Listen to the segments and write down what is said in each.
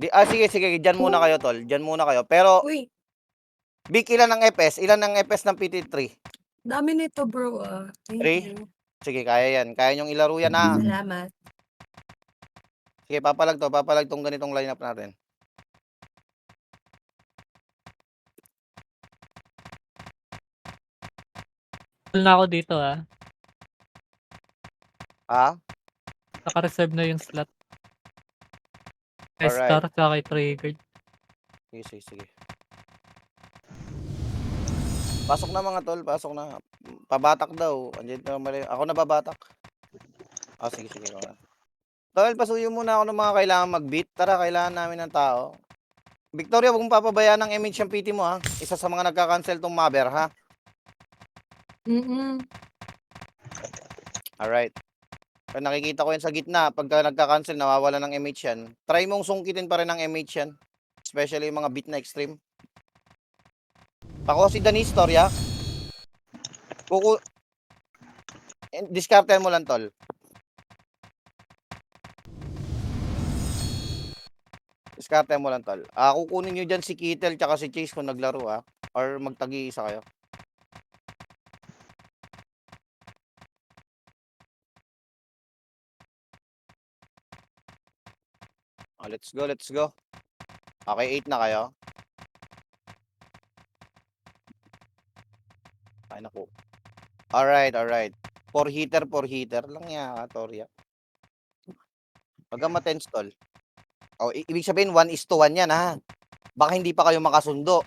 Sige, sige, diyan muna kayo tol, diyan muna kayo. Pero Uy, Vic, ilan ang FPS? Ilan ang FPS ng PT3? dami nito bro Thank 3? you. Sige, kaya yan. Kaya nyong ilaro yan ha. Salamat. Sige, papalag tong ganitong lineup natin. Full na ako dito Ha? Naka-reserve na yung slot. Kay Alright. Star tsaka kay Triggered. Sige, sige, sige. Pasok na mga tol, pasok na. Pabatak daw. Andiyan na mali. Ako na babatak. Sige, sige. Tol, pasuyo muna ako ng mga kailangan mag-beat. Tara, kailangan namin ng tao. Victoria, huwag mong papabayaan ng image yung PT mo ha. Isa sa mga nagka-cancel tong Maber ha. Alright. Pero nakikita ko yan sa gitna. Pagka nagka-cancel, nawawala ng MH yan. Try mong sungkitin pa rin ng MH yan. Especially yung mga beat na extreme. Pako si Danis, Torya. Discarte mo lang, tol. Discarte mo lang, tol. Kukunin nyo dyan si Kittel tsaka si Chase kung naglaro ha. Or magtagi-isa kayo. Let's go, let's go. Okay, 8 na kayo. Ay, naku. Alright, alright. 4 hitter lang yan, Torya. Pagka ma-tense, tol. Ibig sabihin, 1:1 yan, ha? Baka hindi pa kayo makasundo.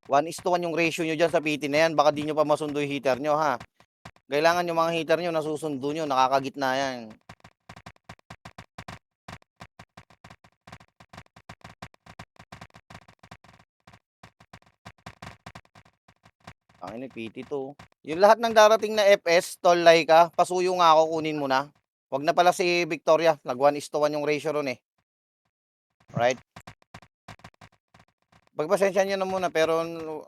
1:1 yung ratio nyo dyan sa PT na yan. Baka di nyo pa masundo yung hitter nyo, ha? Kailangan yung mga hitter nyo nasusundo nyo. Nakakagitna yan. Ang ini PT2. Yung lahat ng darating na FS, tol, Laika, pasuyo nga ako, kunin mo na. Wag na pala si Victoria. Nag 1:1 yung ratio ron eh. Right? Pagpasensya nyo na muna, pero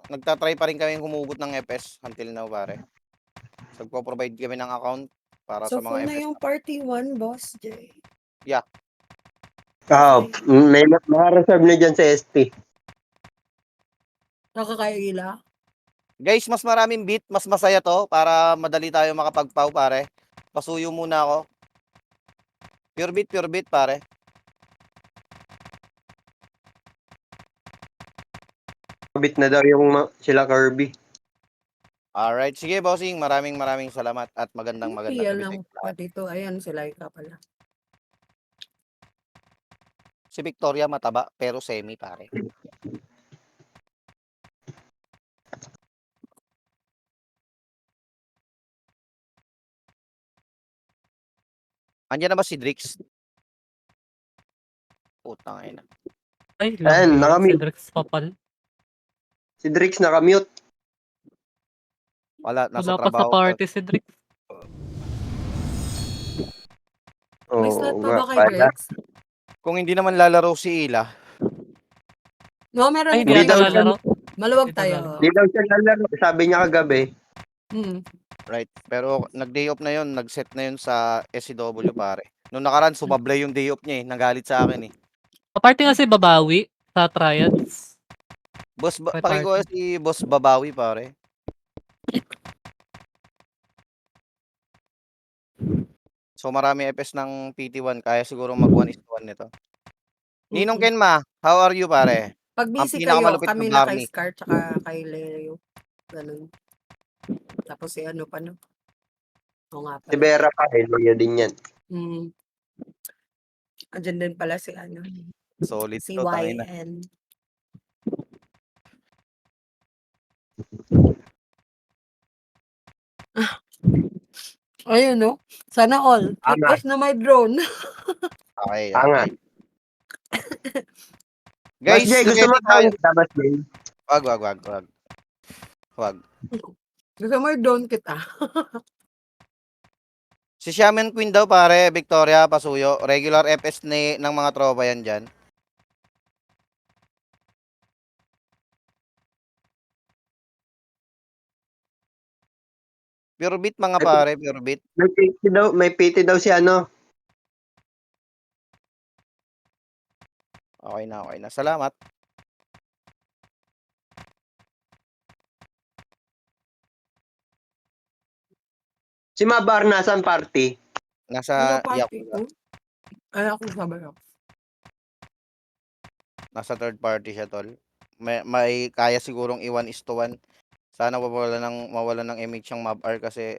nagtatry pa rin kami humugot ng FS until now, pare. Nagpo-provide kami ng account para So sa full mga na FS. yung party 1, Boss J. Yeah. May naka-reserve na dyan sa SP. Nakakaila. Guys, mas maraming beat, mas masaya to para madali tayo makapagpaw, pare. Pasuyo muna ako. Pure beat, pare. Kabit na daw yung sila Kirby. Alright, sige bossing, maraming salamat at magandang gabi sa lang inyo lahat. dito. Ayan, si Laika pala. Si Victoria mataba pero semi, pare. Andiyan na ba si Drix? Putang ina. Ay, Ayan, lang nakamute. si Drex papal. Si Drix nakamute. Wala, nasa Wala pa sa trabaho. party si Drex. May slot pa ba kay Drex? Kung hindi naman lalaro si Ila. No, meron Ay, hindi Hindi ata daw lalaro. Maluwag Hindi tayo. lalaro. Hindi daw siya lalaro. Sabi niya kagabi. Right. Pero nag-day off na yun, nag-set na yun sa SCW, pare. Noong nakaraan, sumablay yung day off niya eh. Nagalit sa akin eh. Party nga si Babawi sa triads. Boss, May pakikuha party. si Boss Babawi, pare. So marami FS ng PT1, kaya siguro mag 1:1 nito. Ninong Kenma, how are you, pare? Pag Ang busy kayo, pinakamalupit na kami na kay Barney. Scar tsaka kay Leo. Ganun. Tapos si ano pa no? Oo nga Si pala. Vera pa. Lawyer din yan. Andyan din pala si ano. Solid Si to, tangina. YN. Ayun no. Sana all. Request na my drone. Okay, Tanga. okay. Boss Guys, Jay, gusto mo ready tayo. tawag kita, Boss Jay? Wag. Gusto mo yung drone kita. Si Shaman Queen daw, pare, Victoria, pasuyo. Regular FS ng mga tropa yan dyan. Pure beat mga pare, pure beat. May PT daw si ano. Okay na, okay na. Salamat. Si Mabar nasan party? Nasa party Yakuza. ko. Ay, ako sabay ako. Nasa third party siya, tol. May kaya sigurong i-1:1. Sana mawala ng image yung Mabar kasi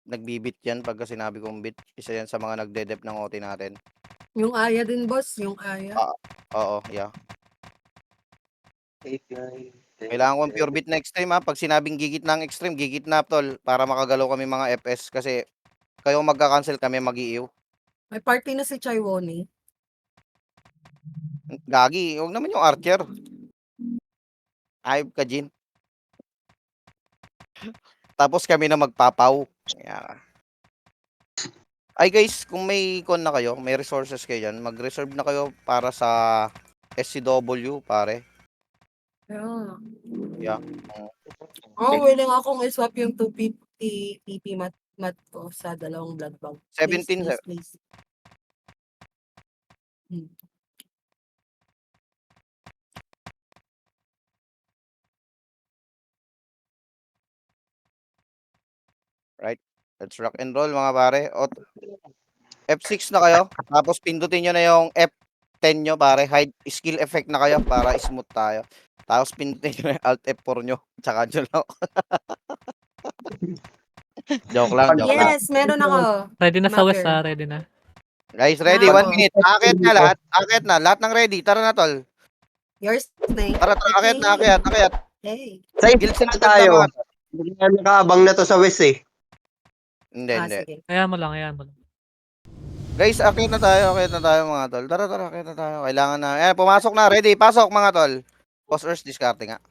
nagbibit yan pagka sinabi kong bit. Isa yan sa mga nagde-dep ng OT natin. Yung Aya din, boss. Yung Aya. Oo, yeah. Kailangan kong pure bit next time ha. Pag sinabing gigit na ang extreme, gigit na tol. Para makagalaw kami mga FS kasi kayo magka-cancel kami mag-iiw. May party na si Chaiwoni. Gagi, huwag naman yung Archer. Ayop ka, Jin. Tapos kami na magpapaw. Yeah. Ay guys, kung may con na kayo, may resources kayo dyan, mag-reserve na kayo para sa SCW, pare. Yeah. Oh, willing akong i-swap yung 250 PP mat ko sa dalawang blood bag. 17, Please. Right? Let's rock and roll mga pare. F6 na kayo, tapos pindutin nyo na yung F10 nyo pare. Hide skill effect na kayo para smooth tayo. Tapos pindutin nyo na yung Alt F4 nyo. Tsaka nyo lang. Joke lang, joke lang. Yes, meron ako. Ready na sa west Mother. Ready na. Guys, ready? Ako. 1 minute. Akit na lahat. Akit na. Lahat ng ready. Tara na, tol. Yours, Snake. Tara, akit na, akit. Hey. Sa Guild isa sila tayo. mga tol. Hindi na nakaabang na to sa West eh. Hindi. Sige. Hayaan mo lang. Guys, akit na tayo mga tol. Tara, akit na tayo. Kailangan na. Eh, pumasok na. Ready? Pasok mga tol. Post Earth, discarte nga.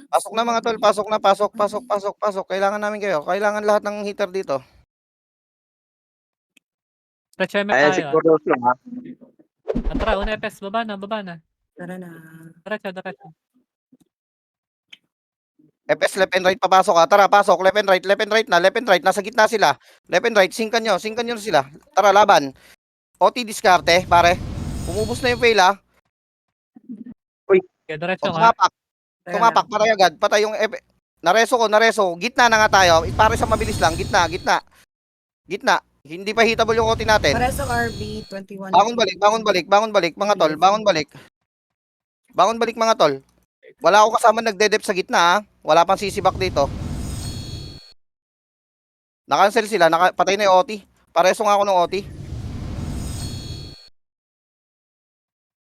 Pasok na mga tol. Pasok na. Pasok. Kailangan namin kayo. Kailangan lahat ng hitter dito. Stretch MF Ayan tayo. siguro lang ha. Tara, una FS. Baba na. Tara na. Diretso. FS left and right papasok ha. Tara, pasok. Left and right na. Left and right. Nasa gitna sila. Left and right. Singkan nyo sila. Tara, laban. OT discarte, pare. Umubos na yung fail ha. Okay, diretso nga. Tumapak, patay agad. Patay yung Nareso. Gitna na nga tayo. Pare sa mabilis lang. Gitna. Hindi pa hitable yung OT natin. Pareso RB 21. Bangon balik, mga tol. Bangon balik, mga tol. Wala ako kasama nagde-dep sa gitna ha. Wala pang sisibak dito. Na-cancel sila. Patay na yung OT. Pareso nga ako ng OT.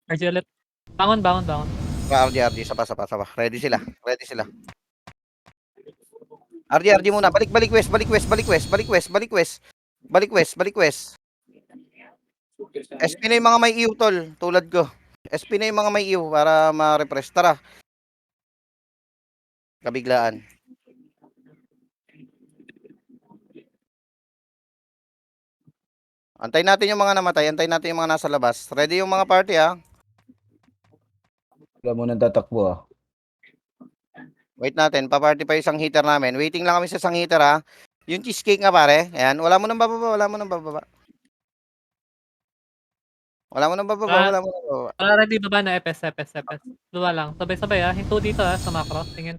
RG ulit. Bangon. RG, sapa. Ready sila. RG muna. Balik west. SP na yung mga may iyo, tol. Tulad ko. SP na yung mga may iyo para ma-refresh. Tara. Kabiglaan. Antayin natin yung mga namatay. Antayin natin yung mga nasa labas. Ready yung mga party ha. Wala mo nang tatakbo ah. Wait natin. Pa-party pa yung isang heater namin. Waiting lang kami sa isang heater ha. Yung cheesecake nga pare. Ayan. Wala mo nang bababa. Ready baba na FS. Luwa lang. Sabay ha. Hinto dito ha sa macro. Tingin.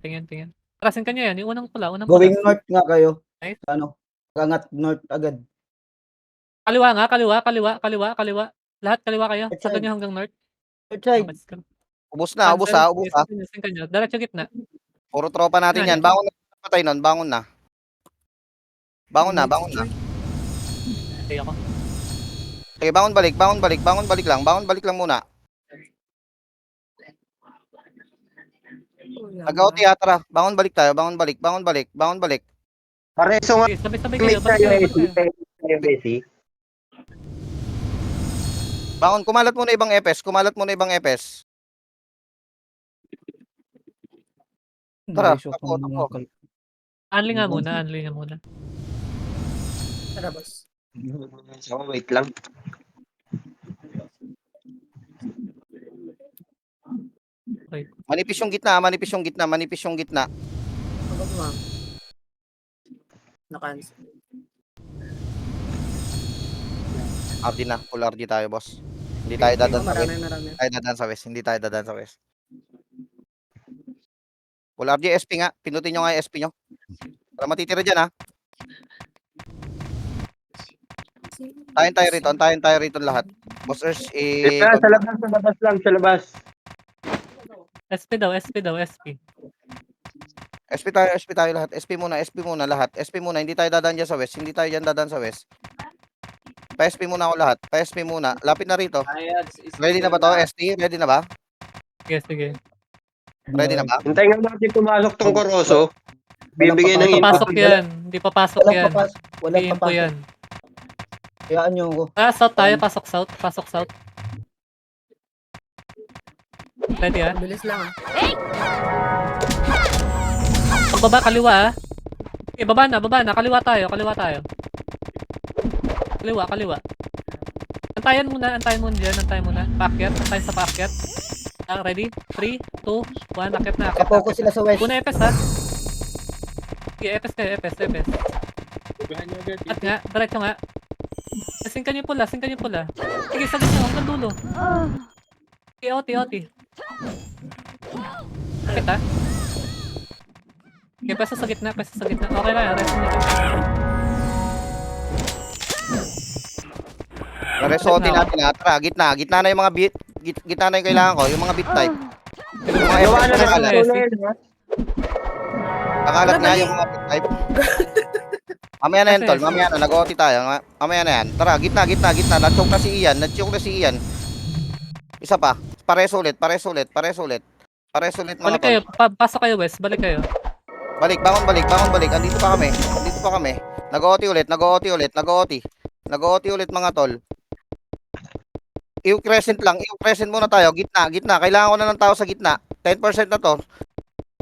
Trasin ka nyo yan. Yung unang pula. Going north nga kayo. Nice. Ano? Angat north agad. Kaliwa nga. Kaliwa. Lahat kaliwa kayo. Right Sa side. ganyo hanggang north. Right side. Ubus na. Trasin ka nyo. Diretso gitna. Puro tropa natin yan. Bangon na. Patay nun. Bangon na. Okay ako. Okay, bangon balik lang muna. Nag-OT ha, tara. Bangon balik. Pareso nga. Okay, sabay May kayo. tayo Messi. Bangon, kumalat muna ibang FS. Tara, Naisok ng mga kal- Unli nga muna. Tara, boss. So, wait lang. Okay. Manipis yung gitna. Pagod mo. Na-cancel. RD na. Full RD tayo, boss. Hindi tayo dadaan sa west. Marami. Tayo dadaan sa west. Hindi tayo dadaan sa west. Full RD SP nga. Pinutin nyo nga yung SP nyo. Para matitira dyan, ha. Tayo rito lahat. Boss Ers, Sa labas lang, sa labas. SP daw, SP daw, SP. SP tayo lahat. SP muna lahat. SP muna, hindi tayo dadaan dyan sa west. Hindi tayo dyan dadaan sa west. Pa-SP muna ako lahat. Pa-SP muna. Lapit na rito. Ready na ba to? ST? Ready na ba? Sige, sige. Ready na ba? Hintayin nga natin pumasok tong Koroso. Bibigay ng Hindi input. papasok yan. Hindi papasok Walang yan. papasok. Walang Game po papasok. yan. Hayaan nyo ako. South tayo, pasok south. Pasok south. Ready ah. Bilis lang ah. Pagbaba, kaliwa ah. Okay, baba na. Kaliwa tayo. Kaliwa. Antayan muna dyan. Paakyat. Antayan sa paakyat. Ready? 3, 2, 1. Akyat na. Kapokus sila sa west. Una EPS ha. Sige, EPS kayo. EPS. At nga, diretso nga. Singkan niyo pula. Sige, sagad niyo hanggang dulo. Okay, OT. Akit ha. Okay, pesa sa gitna. Okay na, rest niyo. Resote natin ha. Tara, gitna na yung mga beat. Gitna na yung kailangan ko. Yung mga beat type. Yung mga Gawa na effort lang. nakalat. Nakalat nga yung mga beat type. Mamaya na yan, tol. Mamaya na. Nag-OT tayo. Mamaya na yan. Tara, gitna. Nag-choke na si Ian. Isa pa. Pares ulit mga Balik tol. kayo. Pasok kayo west. Balik kayo. Balik. Andito pa kami. Nag-OT ulit mga tol. I-crescent muna tayo. Gitna. Kailangan ko na ng tao sa gitna. 10% na to.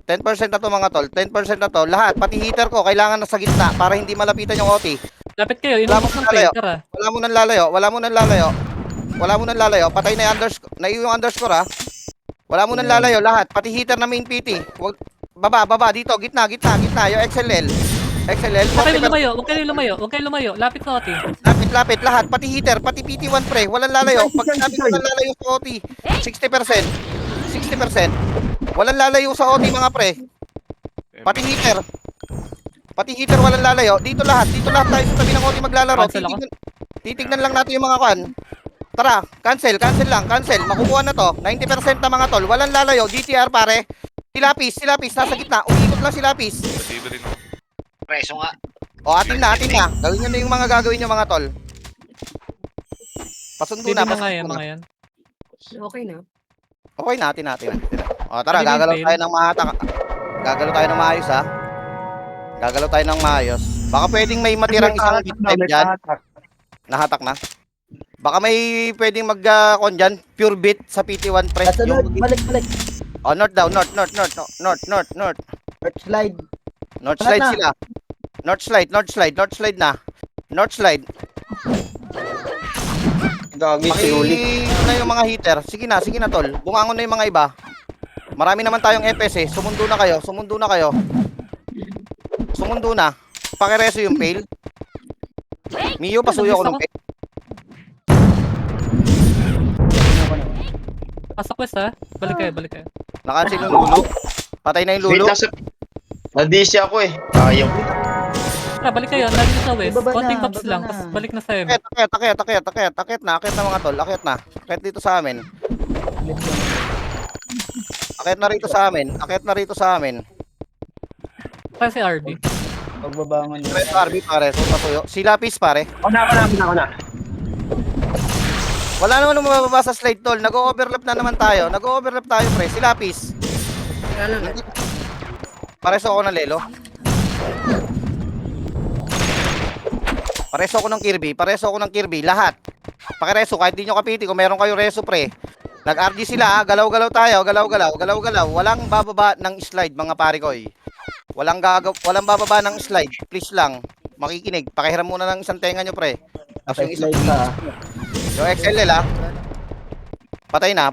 10% na to mga tol. 10% na to. Lahat, pati heater ko, kailangan na sa gitna para hindi malapitan yung OT. Lapit kayo. Inubos ng lalayo. paper ah. Wala mo nang lalayo. Patay na yung underscore. Naiyo yung underscore ha. Wala mo nang lalayo. Lahat, pati heater na main PT. Baba. Dito. Gitna. Yung XLL. Huwag kayo lumayo. Lapit sa OT. Lapit. Lahat, pati heater, pati PT1 pre. Walang lalayo. Pag sinabi ko walang lalayo sa OT, 60%. Walang lalayo sa OT mga pre. Pati heater walang lalayo. Dito lahat tayo sa tabi ng OT maglalaro. Cancel ako. Titignan lang natin yung mga kwan. Tara, cancel. Makukuha na to. 90% na mga tol. Walang lalayo. GTR pare. Si Lapis, nasa gitna. Umiikot lang si Lapis. Preso nga. O, atin na. Gawin nyo na yung mga gagawin nyo mga tol. Pasundo Hindi na. na nga yan, mga yan. Okay na. Okay na, atin na. O, tara, Hindi gagalaw fail. tayo ng maayos ha. Gagalaw tayo ng maayos. Baka pwedeng may matirang isang bit type dyan. Nahatak na. Baka may pwedeng mag-con dyan. Pure bit sa PT1 press. Nasa north. Balik. Oh, north daw. North. North slide. North Lahat slide na. sila. North slide na. North slide. Gagi, sinuli. Na yung mga heater. Sige na tol. Bumangon na yung mga iba. Marami naman tayong EPS eh. Sumundo na kayo. Pakireso yung fail. Mio, pasuyo ko ng fail. Pasok west ha. Balik kayo. Nakancel yung lulo. Patay na yung lulo. Na-DC ako eh. Ayaw. Tara, balik kayo. Lagi na sa west. Baba na, Konting bobs baba lang. na. Tapos balik na sa M. Akit na mga tol. Akit dito sa amin. Akit na rito sa amin. Saan si RB? Pagbabangon nyo. Reso RB pare. So, pasuyo. Si Lapis pare. Ako na. Wala naman mababa sa slide tol. Nag-overlap na naman tayo. Pre. Si Lapis. Wala na. Pareso ako ng Lelo. Pareso ako ng Kirby. Lahat. Pakireso. Kahit di nyo kapiti. Kung meron kayo reso pre. Nag-RG sila ha. Galaw-galaw tayo. Galaw-galaw. Walang bababa ng slide mga pare ko eh. Walang bababa ng slide. Please lang. Makikinig. Pakihiram muna ng isang tenga nyo pre. Tapos yung isang Slide ka. yung XLL ha. Patay na.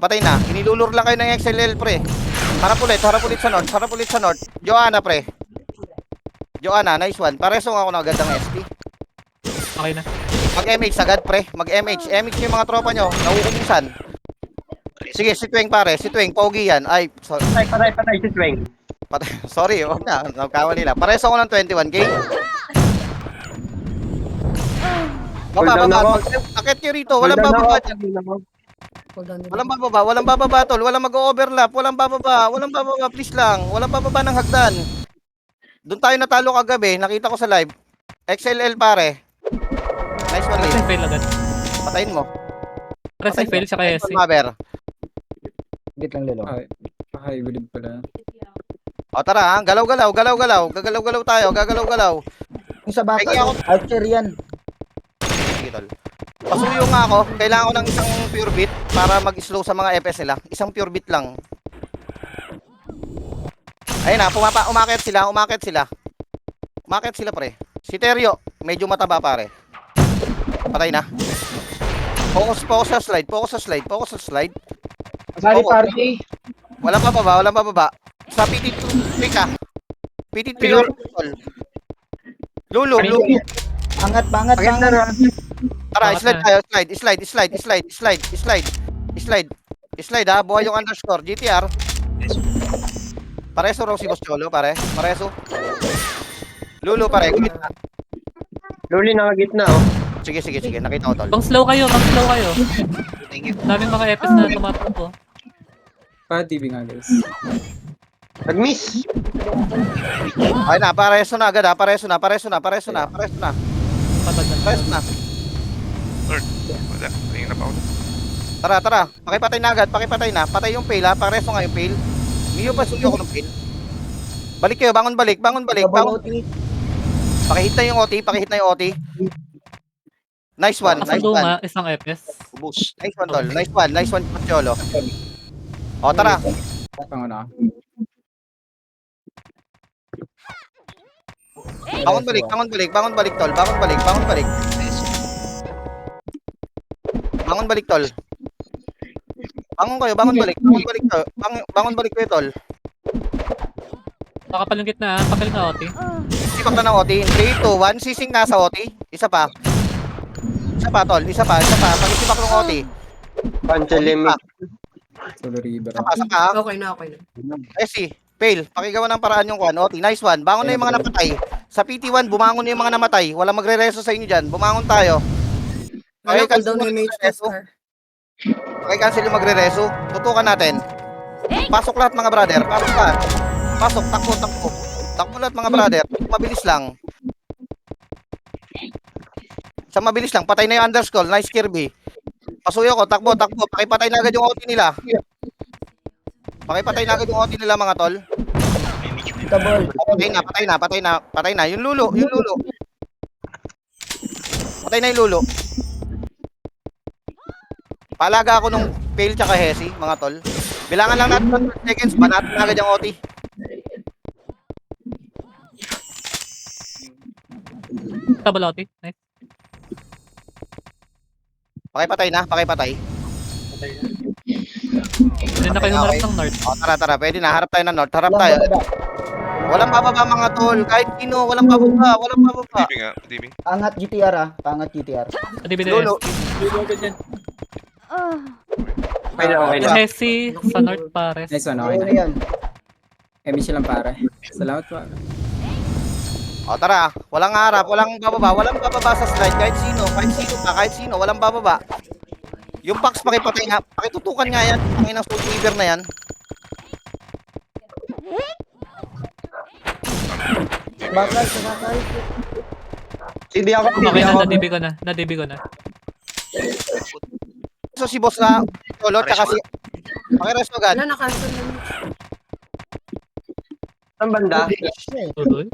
Inilulur lang kayo ng XLL pre. Harap ulit sa north. Joanna pre. Nice one. Pareso ako ng gandang SP. Okay na. Mag-MH agad, pre. Mag-MH. MH yung mga tropa nyo. Nauubusan. Sige, si Tweng pare. Si Tweng, pogi yan. Ay, sorry. Patay si Tweng. Sorry, huwag na. Nagkamali lang. Pares ako ng 21k. Baba. Akit nyo rito. Walang bababa dyan. Walang bababa, tol. Walang mag-overlap. Walang bababa, please lang. Walang bababa ng hagdan. Doon tayo natalo kagabi. Nakita ko sa live. XLL pare. Nice one, Pressing Lil. fail agad. Patayin mo. Pressing fail siya kay Nice SC. one, Maber. Git lang lilo. Hybrid pala. O tara, ha? Galaw-galaw. Gagalaw-galaw tayo. Gagalaw-galaw. Yung sa baka, Peki ako. archer yan. Sige, tol. Pasuyo nga ako. Kailangan ko ng isang pure beat para mag-slow sa mga FPS nila. Isang pure beat lang. Ayun na, umakit sila. Umakit sila, pre. Si Teryo, medyo mataba, pare. Patay na. Focus sa slide. Sorry, Oo. party. Walang bababa. Sa PT2, ka. PT3, Lulu. Bangat. Tara, slide tayo. Slide, ha. Buhay yung underscore. GTR. Pareso raw si Boss Cholo, pare. Pareso. Lulu, pare. Gitna. Luli nakagitna, oh. Sige. Nakita ko, tol. Bang slow kayo. Thank you. Daming mga FS na tumatakbo. Pa TV nga guys. Nag-miss. Ay na, pareso na agad, ha. Pareso na. Patag na. Lord. Wala. Tingin na pa ako. Tara. Pakipatay na agad. Patay yung fail, ha. Pareso nga yung fail. Miyo pa suyo ko ng fail. Balik kayo. Bangon balik. Double OT. Pakihit na yung OT. Nice one. Kasundo nga, isang FS. Ubus. Nice one, tol. Nice one, Cholo. O, tara. Panguna. Bangon balik, tol. Bangon balik, tol. Bangon balik kayo, tol. Nakapaling gitna, pakiling na OT. Sipak na ng OT. 3, 2, 1. Sising nasa OT. Isa pa, tol. Pag-isipak ng OT. Cancel limit. Solo River. Saka. Okay na. Si fail. Pakigawa ng paraan yung kuan. OT. Nice one. Bangon na yung mga napatay. Sa PT1, bumangon na yung mga namatay. Walang magre-reso sa inyo dyan. Bumangon tayo. Wala Okay, cooldown cancel yung mage reso. tester. Okay, cancel yung magre-reso. Tutukan natin. Pasok lahat mga brother. Pasok. Takbo. Takbo lahat mga brother. Mabilis lang. Patay na yung underscore. Nice Kirby. Pasuyo ko. Takbo. Pakipatay na agad yung OT nila. Mga tol. Double. Patay na. Yung lulo. Patay na yung lulo. Paalaga ako nung fail tsaka hesi, mga tol. Bilangan lang natin ng 30 seconds. Banatin na agad yung OT. Double OT. Nice. Pakipatay. Hindi na kayo humarap ng North. O, tara. Pwede na. Harap tayo ng north. Harap tayo. Walang bababa mga tol. Kahit sino, walang bababa. TV nga. TV. Pangat GTR ah. Pangat GTR. Pwede BDS. Lulo. Okay na. Messi sa North Pares. Nice one, Okay okay na na. yan. Emi silang pare. Salamat po. O, tara. Walang harap. Walang bababa sa slide. Kahit sino. Walang bababa. Yung box pakipatay nga. Pakitutukan nga yan. Ang inang soul weaver na yan. Bakal. CD ako. Okay na, na-DB ko na. So si boss na Cholo tsaka si pakiresto agad. Wala, na-cancel na mage. Saan banda? Tuloy.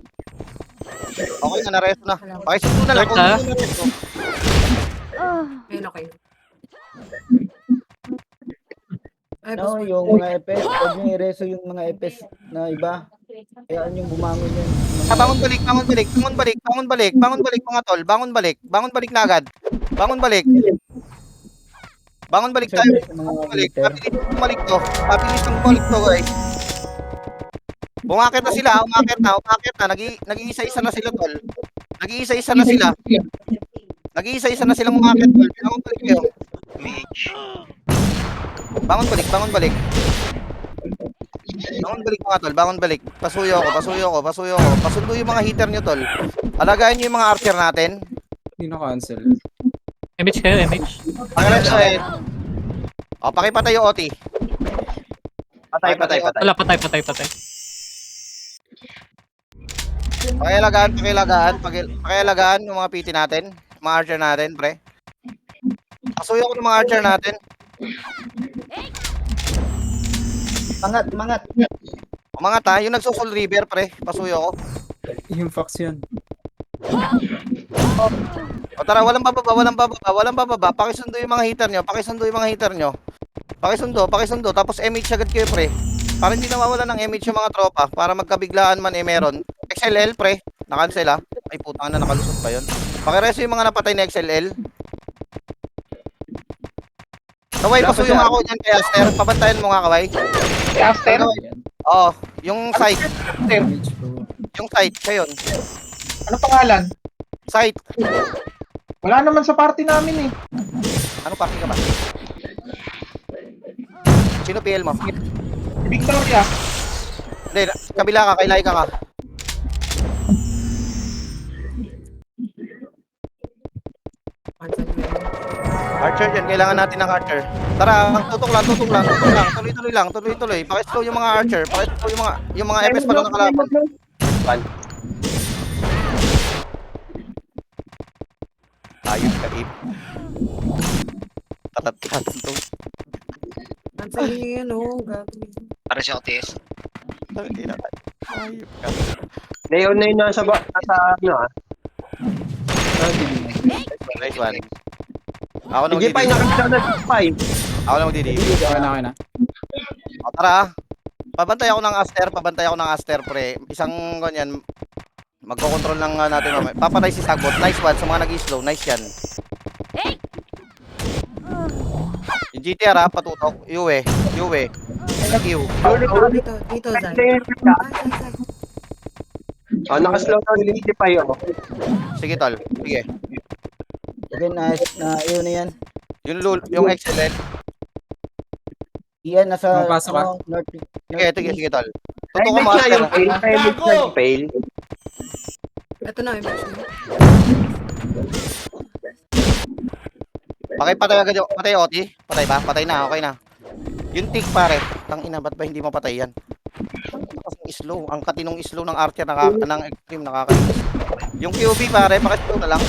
Okay na, naresto na. Pakisundo na lang. Start, ha? Ayun, okay na. Ay, No, boss. yung mga EPS. Huwag nyo i-reso yung mga EPS na iba. Kayaan yung bumangon yan. Bangon balik mga tol. Bangon balik na agad. Bangon balik tayo. Siyempre, sa mga militer. Pabilis ng bumalik to, guys. Umakit na sila. Nag-iisa-isa na sila, tol. Nag-iisa-isa na silang umakit, tol. Bangon balik kayo. Mage. Bangon balik, bangon balik. Bangon balik mga tol, bangon balik. Pasuyo ko. Pasundo yung mga hitter nyo, tol. Alagaan nyo yung mga archer natin. Hindi na-cancel. Image kayo, image. Pangalan sa O, pakipatay yung OT. Patay. Wala, patay. Pakialagaan yung mga PT natin. Mga archer natin, pre. Pasuyo ko ng mga archer natin. Mangat. Mga ta, yung nagsusol river, pre. Pasuyo ko. Yung Fox yun. O tara, walang bababa. Pakisundo yung mga hitter nyo. Pakisundo. Tapos MH agad kayo, pre. Para hindi nawawala ng MH yung mga tropa. Para magkabiglaan man meron. XLL, pre. Nakancel ah. Ay, putang na, nakalusot pa yun. Pakireso yung mga napatay na XLL. Kaway, pasuyo nga ako dyan kay Aster. Pabantayan mo nga, Kaway. After? Oo, yung site. Image po. Yung site, siya yun. Ano pangalan? Site. Wala naman sa party namin eh. Ano party ka ba? Sino PL mo? Victoria. Hindi, kabila ka, kay Laika ka. Archer dyan, kailangan natin ng archer. Tara, tutok lang. Tuloy. Pakislow yung mga archer. Pakislow yung mga FS pa lang nakalaban. Ayos ka, Ip. Tatat to. Cancel niyo yan, oh. Gabi. Para si Otis. Ayos ka. Leon na yung nasa ano ah. Nice one. Ako na Sige pa, nakakita na pa eh. Ako na magdidibig. Okay na. O tara. Pabantay ako ng Aster, pre. Isang ganyan. Magko-control lang natin mamaya. Papatay si Sagbot. Nice one sa mga nag-slow. Nice yan. Yung GTR ha, patutok. Yue. Thank you. Dito, Zay. Oh, nakaslow down yung Lipay oh. Sige, tol. Sige. Okay, yun na yan. Yung XLN. Iyan, nasa Mapasok ka? north. Sige, tol. Ay, Tutok ko may mga siya yung Aster. fail. Ay, may siya yung fail. Ito na, image niyo. Pakipatay agad yung patay OT. Patay ba? Patay na, okay na. Yung tick pare. Tangina, ba't ba hindi mapatay yan? Ang slow. Ang katinong slow ng archer ng extreme nakakainis. Yung QB pare, pakislow na lang.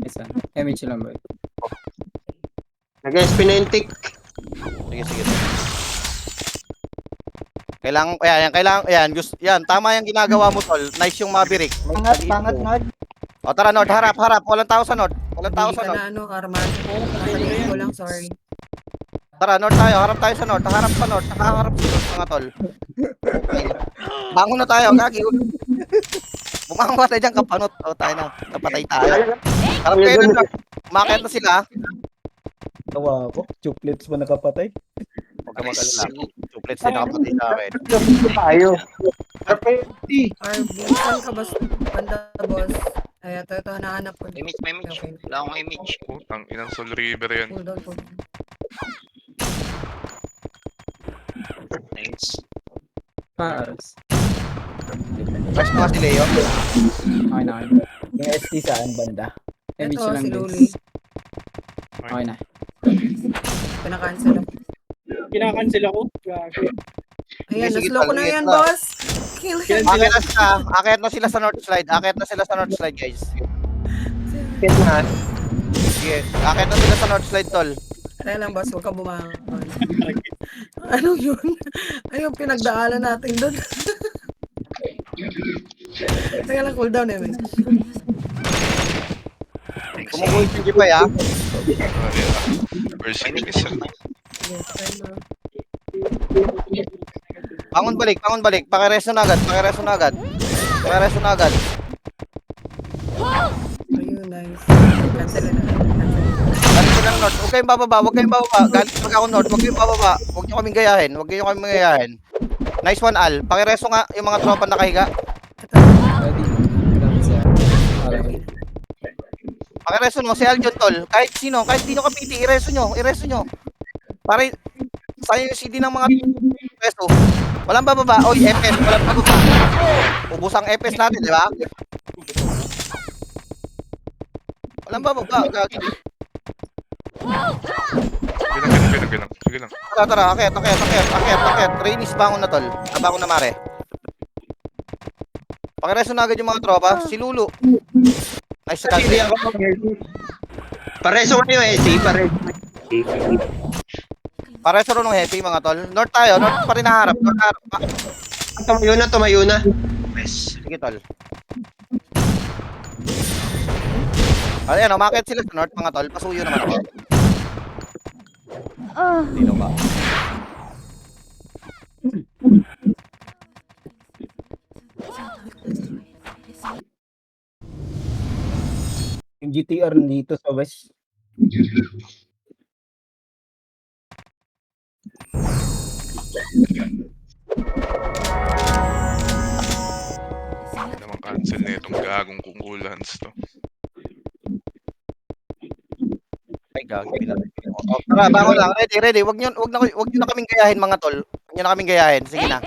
Isa. Image lang ba? Nag-SP na yung tick. Sige. Kailangan, yan, tama yung ginagawa mo, tol. Nice yung Maverick. Pangat, Nod. O tara, Nord, harap. Walang tao sa Nord. Hindi ka na, ano, Karman. Nakaligid ko lang, sorry. Tara, Nord tayo. Harap tayo sa Nord. Harap sa Nord. Nakaharap sa Nord, mga tol. Bangon na tayo, kaki. Bumangon tayo dyan, kapanot. O, tayo na. Napatay tayo. Harap kayo na, Nord. Umakit na sila. Tawa ko. Chuplets pa nakapatay. Huwag ka mag-alala. Tuplets din nakapatay sa akin. Tayo. Perfecti. RB, saan ka ba? Banda, boss. Ay, ito, hanahanap ko. Image. Okay. Wala akong image. Putang inang Soul River yan. Cool down. Nice. Paras. First mga si Leo. Okay na. Yung ST saan banda? Image Ito, lang si din. Luli. Okay na. Pinakancel ako. Kinakancel ako. Grabe. Ayan, Sige, naslow ko na sige, yan, sige. boss. Kill him. Akit na sila sa North Slide. Guys. Kaya nga. Sige, akit na sila sa North Slide, tol. Kaya lang, boss, huwag ka bumangon. Ano yun? Ayun, pinagdaanan natin doon. Kaya lang, cool down, eh. Kumukulit yung Jipay, ha? First Image. is Yes, okay, bro. Bangon balik. Pakireso na agad. Ayun, nice. Cancel na. Galit ko ng North. Huwag kayong bababa. Galit talaga ako North. Huwag kayong bababa. Huwag nyo kaming gayahin. Nice one, Al. Pakireso nga yung mga tropa nakahiga. Ready. Malapit siya. Okay. Pakireso nyo, si Aljon tol. Kahit sino, kahit di nyo kapiti, ireso nyo. Para sa'yo yung CD ng mga reso. Walang bababa. Oy, FS, walang bababa. Ubus ang FS natin, di ba? Walang bababa. Gagi. Bilang. Sige lang. Tara, akit. Rainis, bangon na tol. Bangon na mare. Pakireso na agad yung mga tropa. Si Lulu. Nice sa Hindi ako. Pareso kayo eh, si pareso. Pareso rin ng heavy mga tol. North tayo. North pa rin naharap. Tumayo na. Sige tol. Ayan, umakit sila sa north mga tol. Pasuyo naman ako. Dino ba? Yung GTR nandito sa west. Hindi naman cancel na itong gagong kungulans to. Ay, gagi. Tara, bangon lang. Ready. Wag nyo na kaming gayahin mga tol. Wag nyo na kaming gayahin. Sige na.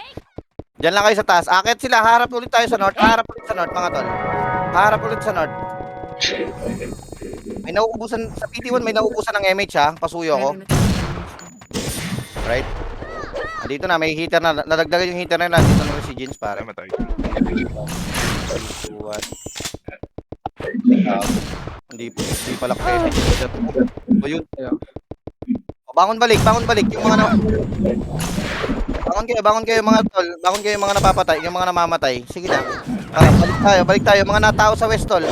Diyan lang kayo sa taas. Akit sila. Harap ulit tayo sa north. Harap ulit sa north mga tol. Harap ulit sa north. May nauubusan sa PT1, may nauubusan ng MH ha. Pasuyo ko. Right? Dito na, may heater na. Nadagdagan yung heater na. Dito na rin si Jeans pare. Namatay. Hindi pala pwede. So yun. Bangon balik. Yung mga Bangon kayo mga tol. Bangon kayo yung mga napapatay, yung mga namamatay. Sige na. Balik tayo. Mga natao sa west tol.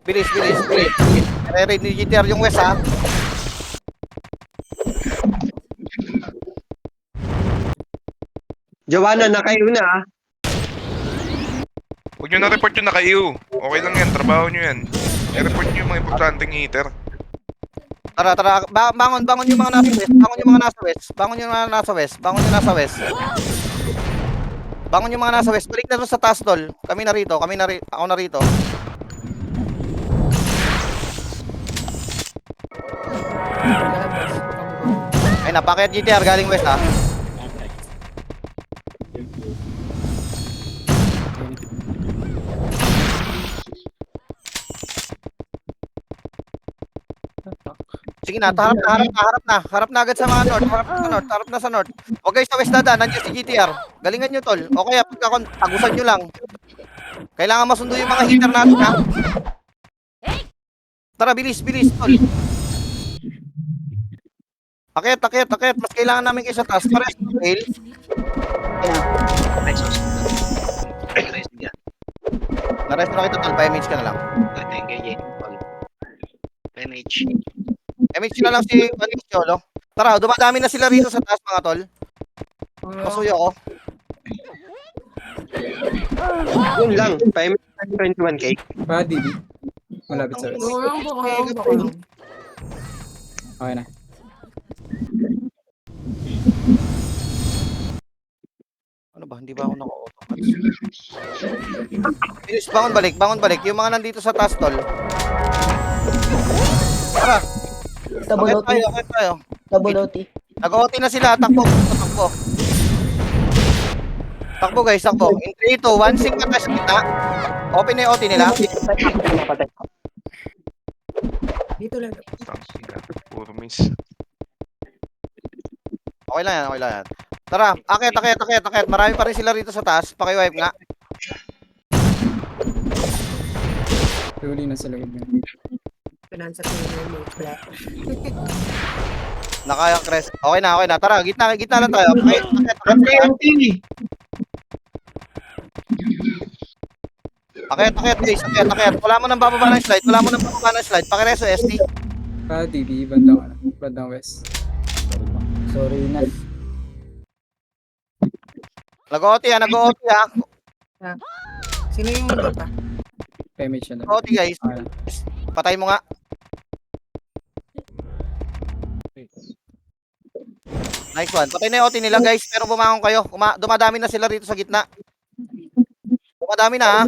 Bilis. Re-raid ni GTR yung west ha. Joanna, na kayo na ah. Huwag nyo na-report yung naka-EU. Okay lang yan, trabaho nyo yan. I-report nyo yung mga importanteng heater. Tara. Bangon yung mga nasa west. Bangon yung mga nasa west. Balik na doon sa taas tol. Ako na rito. Ay, napakit GTR galing west ha. Sige na, harap na agad sa mga north. Harap na sa north. Huwag kayo sa west dada, nandiyan si GTR. Galingan nyo tol. O kaya tagusan nyo lang. Kailangan masundo yung mga hitter natin ha. Tara, bilis tol. Akit. Mas kailangan namin kayo sa taas. Pares to fail. Naresto na kita tol, pa-MH ka na lang. MH na lang si Yolo. Tara, dumadami na sila rito sa taas mga tol. Pasuyo ko. Yun lang. 21k. Pa, DB. Malapit sa west. Okay na. Ano ba? Hindi ba ako naka-auto? Bilis, bangon balik. Yung mga nandito sa taas tol. Tara. Akit tayo. Nag-OT na sila. Takbo. Takbo guys. In 3, 2, 1, sync na tayo sa kita. Open na yung OT nila. Dito lang. Puro miss. Okay lang yan. Tara, akit. Marami pa rin sila rito sa taas. Paki-wipe nga. Huli na sa loob yun. Pinansa ko yung remote black. Naka-crest. Okay na. Tara, gitna lang tayo. Akit guys. Wala mo nang bababa ng slide. Pakireso ST. Pa, DB. Bandang west. Sorry na. Nag-OT ha. Sino yung pa? PMH na lang. OT guys. Okay na. Patay mo nga. Nice one. Patay na yung OT nila guys. Pero bumangon kayo. Dumadami na sila rito sa gitna. Dumadami na ha.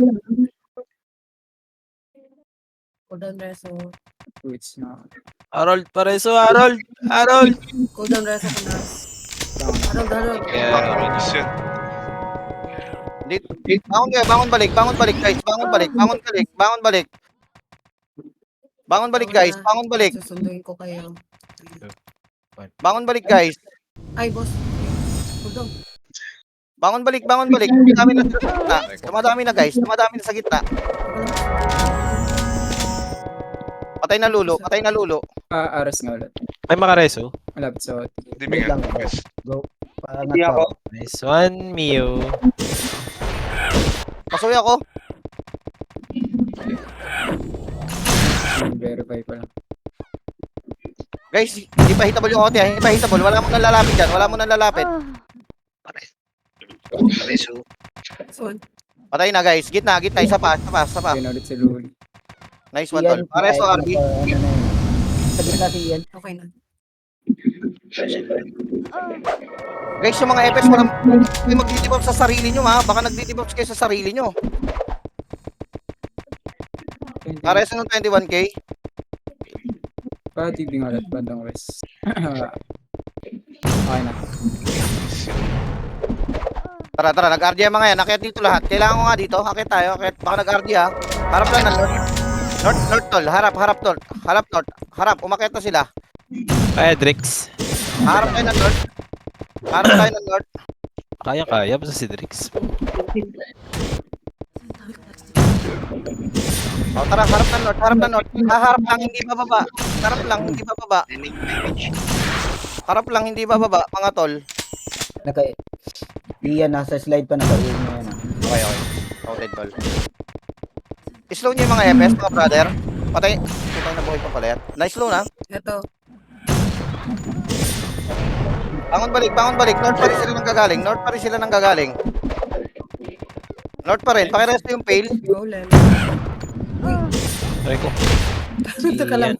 Cooldown reso. Wits na. Harold, pareso, Harold! Harold! Cooldown reso ko na. Down. Harold. Yes, yun. Bangon kayo, bangon balik guys, bangon balik guys, bangon balik. Susunduin ko kayo. Bangon balik guys. Ay, boss. Cooldown. Bangon balik. Dumadami na sa gitna. Dumadami na guys, dumadami na sa gitna. Patay na lulo. Aras nga ulit. May makareso. Malapit sa Dibing lang. West. Paangat Hindi ako. ako. Nice one, Mio. Pasuy ako. verify pa lang. Guys, hindi pa hitable yung OT, hindi pa hitable. Wala mo nang lalapit dyan, wala mo nang lalapit. So, Patay na guys, gitna, isa pa. Yun ulit si Luli. Nice one tol. Pareso RB. Sa gitna si Ian. okay na. Guys, yung mga FS, wala may magdi-debuff sa sarili nyo ha. Baka nagdi-debuff kayo sa sarili nyo. Pareso ng 21k. Pa-TV nga ulit, bandang west. Okay na. Tara, nag-RD mga yan. Akit dito lahat. Kailangan ko nga dito. Akit tayo, akit. Baka nag-RD ha. Harap lang ng north. North tol. Harap north. Harap. Umakit na sila. Kaya, Drix. Harap tayo ng north. Kaya. Basta si Drix. O tara, harap ng north. Harap lang, hindi bababa. Harap lang, hindi bababa, mga tol. Ian, nasa slide pa naka-ian na yan. Okay. Outed tol. Slow niyo yung mga FS, mga brother. Patay na buhay pa pala yan. Nice slow na. Ito. Bangon balik. North pa rin sila nang gagaling. North pa rin. Pakiresto yung fail. Go, Lel. Try ko. Teka lang.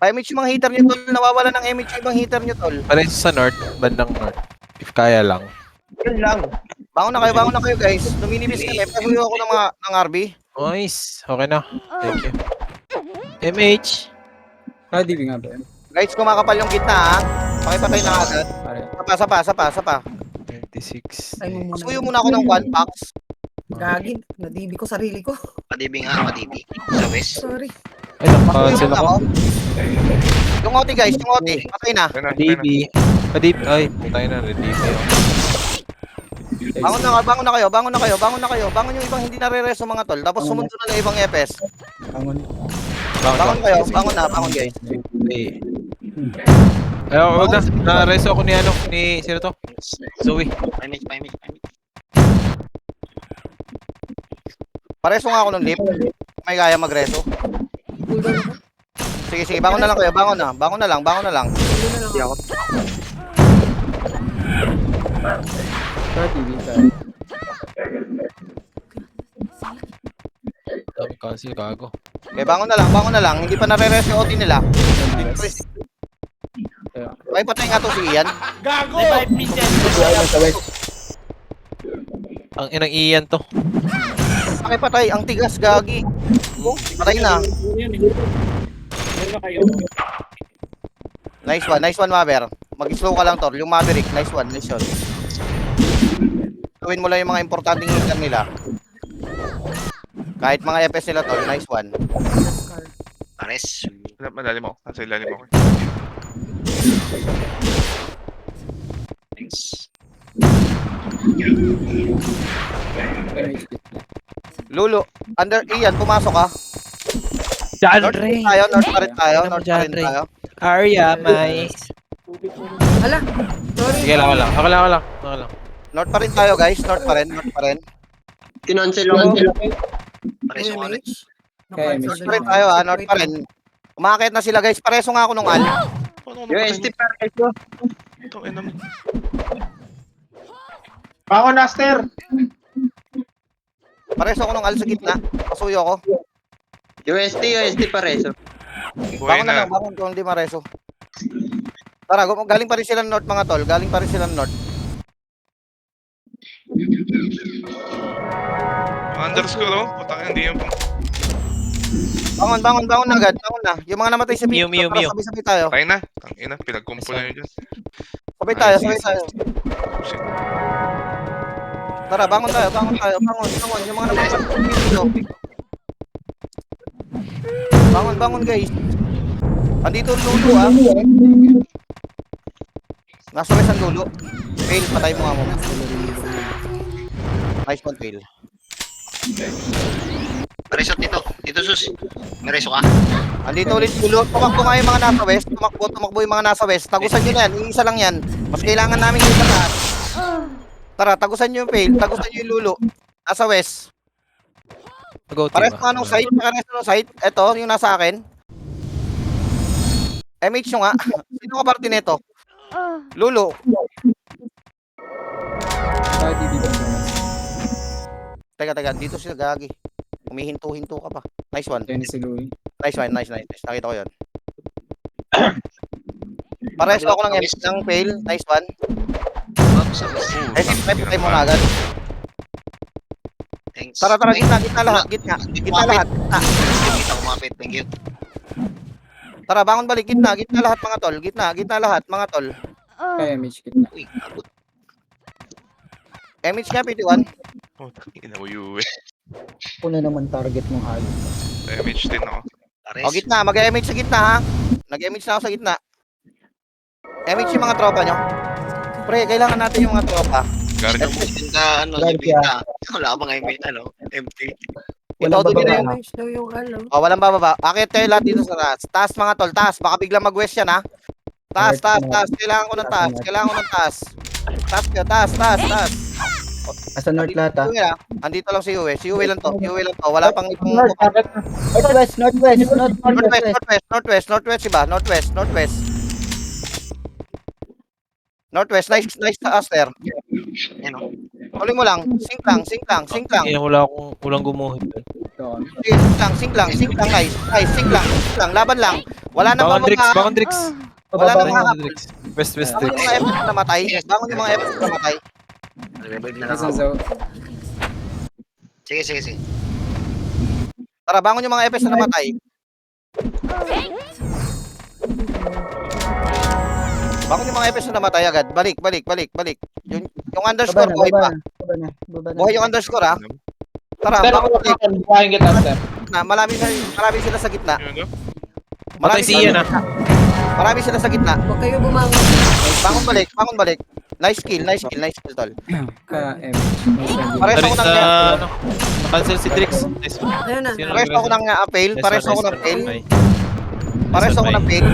Pa-image yung mga heater nyo tol. Nawawala ng image yung ibang heater nyo tol. Pareso sa north, bandang north. If kaya lang. Yun lang. Bangon na kayo guys. Numinibis kami. Pasuyo ako ng RB. Nice. Okay na. Thank you. MH. Pa-TV nga ba yun? Guys, kumakapal yung gitna ha. Pakipatay na agad. Pare. Sapa. 26. Ay, mo muna. Pasuyo muna ako ng 1 packs. Gagi. Nadibi ko sarili ko. Padibi. Sa west. Sorry. Ay, nakacancel ako. Yung OT guys, patay na. DB. Ay, putay na. DB ako. Bangon na kayo. Bangon yung ibang hindi nare-reso mga tol. Tapos sumunod na ibang FS. Bangon guys. Okay. Wag na. Na-reso ako ni sino to? Zoe. Pimage. Pareso nga ako ng lip. May kaya magreso. Cooldown ako. Sige, bangon na lang kayo. Bangon na lang. Cooldown na lang ako. Pa-TV ka. Dami cancel, gago. Okay, bangon na lang. Hindi pa nare-reso yung OT nila. Ay, patay nga to si Ian. Ang inang iyan to. Patay. Ang tigas, gagi. Patay na. Meron na kayo. Nice one, Maver. Mag-slow ka lang, Tor. Yung Maverick, nice one. Gawin mo lang yung mga importanteng hitter nila. Kahit mga FS nila, Tor. Nice one. Pares. Malalim ako. Nasa ilalim ako. Thanks. Lulu, under Ian, pumasok ka. North pa rin tayo. Arya, may. Hala. Sorry. Sige lang, ako lang. North pa rin tayo, guys. North pa rin. Kinancel ako. Pares yung orange. Kaya, North pa rin tayo, ha. North pa rin. Umakit na sila, guys. Pareso nga ako nung al. UST pareso. Ito, naman. Bangon, Aster. Pareso ako nung al sa gitna. Pasuyo ako. UST pareso. Buhay Bangon na na. lang, bangon kung hindi mareso. Tara, galing pa rin sila north, mga tol. North. underscore, oh. Putang hindi yung... Bangon na agad. Bangon na. Yung mga namatay sa Mio, video, Mio, tara Mio. sabay-sabay tayo. Tayo na. Tangina, pinagkumpulan nyo dyan. Sabay tayo. Shit. Tara, bangon tayo. Bangon. Yung mga namatay sa video. Bangon guys. Andito ang lulo ah. Nasa west ang lulo. Fail, patay mo nga muna. Nice one, fail. Reso dito. Dito, sus. May reso ka. Andito ulit lulo. Tumakbo nga yung mga nasa west. Tumakbo yung mga nasa west. Tagusan nyo na yan. Iisa lang yan. Mas kailangan namin yung isa lahat. Tara, tagusan nyo yung fail. Tagusan nyo yung lulo. Nasa west. Go team. Pares mo anong site? Pares mo site? Ito, yung nasa akin. MH nyo nga. Sino ka parte nito? Lulo. Kaya DB bandang west. Teka. Dito sila gagi. Humihinto-hinto ka pa. Nice one. Yan si Louie. Nice. Nakita ko yun. Pares ako ng MH ng fail. Nice one. Sa west. Eh, patay mo na agad. Thanks. Tara, gitna lahat. Gitna lahat. Gitna. Kita kumapit. Thank you. Tara, bangon balik. Gitna lahat mga tol. Gitna lahat mga tol. Kaya MH kita. Uy, abot. MH nga, PT1. Oh, tangina, uy. Ako na naman target mong hayop. MH din ako. Ares. O, gitna. Mag-MH sa gitna, ha? Nag-MH na ako sa gitna. MH yung mga tropa nyo. Pre, kailangan natin yung mga tropa. Guardian. Ka, ano, Guard Jupita. Wala bang empty. Walang Ito, bababa. Damage daw yung ano. O, walang bababa. Akit kayo lahat dito sa taas. Taas mga tol, taas. Baka biglang mag-west yan, ha? Taas. Kailangan ko ng taas. Taas. Nasa north lahat ah. Uwe lang. Andito lang si Uwe. Si Uwe lang to. Wala pang ibang... Northwest Iba. Northwest. Nice Aster. Ano? Huli mo lang. Sink lang. Kaya walang gumuhit. Doon. Sink lang. Nice. Sink lang. Laban lang. Wala nang Bangon Drix. Wala nang Bangon mga... Drix. West Bangon Drix. yung mga FF na namatay. Revive na lang Nasa ako. Zo. Sige. Tara, bangon yung mga FS na namatay. Bangon yung mga FS na namatay agad. Balik. Yung underscore buhay pa. Baba na. Buhay yung underscore ha. Tara, Sir, bangon ako buhayin kita, sir. na. Marami sila sa gitna. Yun, no? Patay si Ian ah. Marami sila sa gitna. Huwag kayo bumangon. Bangon balik. Nice kill tol. Kaya MH. Pares ako ng Cancel si Drix. Nice. Ayun na. Sino? pares ako ng fail. Pares ako ng fail.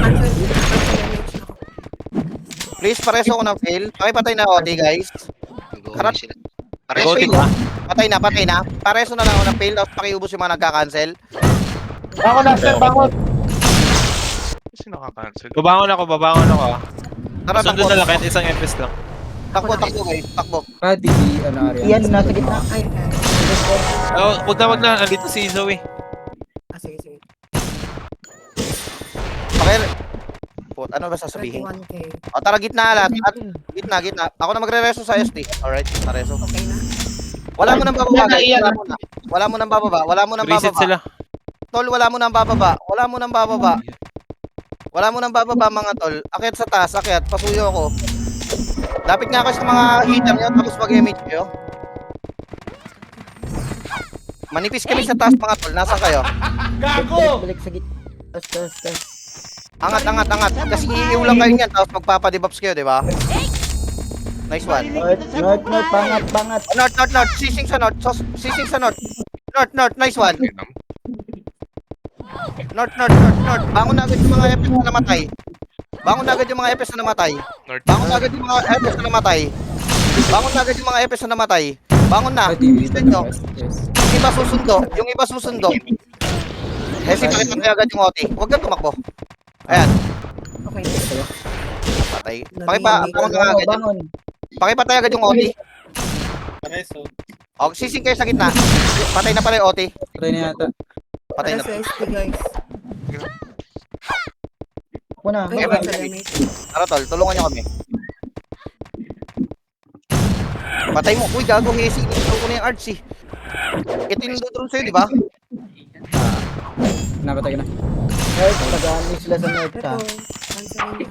Please, pares ako ng fail. Pakipatay na OT guys. Harap. Sila. Go Pares. team ah. Patay na. Pareso na lang ako ng fail. Tapos pakiubos yung mga nagka-cancel. Bangon na, sir, bangon. Sino nakakancel? Babangon ako ah. Tara, Sundo na lang kahit isang FS lang. Takbo guys. Takbo. Kaya DB, ano, area. Iyan, nasa gitna. Ay. Oh, wag na. Andito si Zoe. Sige. Ano ba sasabihin? 21K. O tara, gitna lahat. Gitna. Ako na magre-reso sa SD. Alright, nareso. Okay na. Wala mo nang bababa. guys. Iyan. Wala mo nang bababa. Reset sila. Tol, wala mo nang bababa mga tol. Akyat sa taas, pasuyo ako. Lapit nga kayo sa mga heater nyo, tapos mag-image kayo. Manipis kami sa taas mga tol, nasaan kayo? Balik sa gitna. Tas. Angat. Kasi iiw lang kayo niyan, tapos magpapadebubs kayo, di ba? Nice one. North, bangat. North. Sising sa north. North, nice one. North. Bangon na agad yung mga FS na namatay. Bangon na agad yung mga FS na namatay. Bangon na. Kaya DB, Listen nyo. bandang west. Yes. Yung iba susundo. Kasi pakipatay agad yung OT. Huwag kang tumakbo. Ayan. Okay. Patay. Bangon na agad. Bangon. Pakipatay agad yung OT. Pareso. O, sising kayo sa gitna. Patay na pala yung OT. Try na yata. Patay na. Para sa SD guys. Ako na. Ay, Okay. sa damage. Tara tol, tulungan nyo kami. Patay mo. Uy, gago, hesi. Ito ko na yung arts eh. Ito yung doon sa'yo, di ba? Napatay ka na. Kahit tagaan sila sa meta. Ito. Cancelin niyo.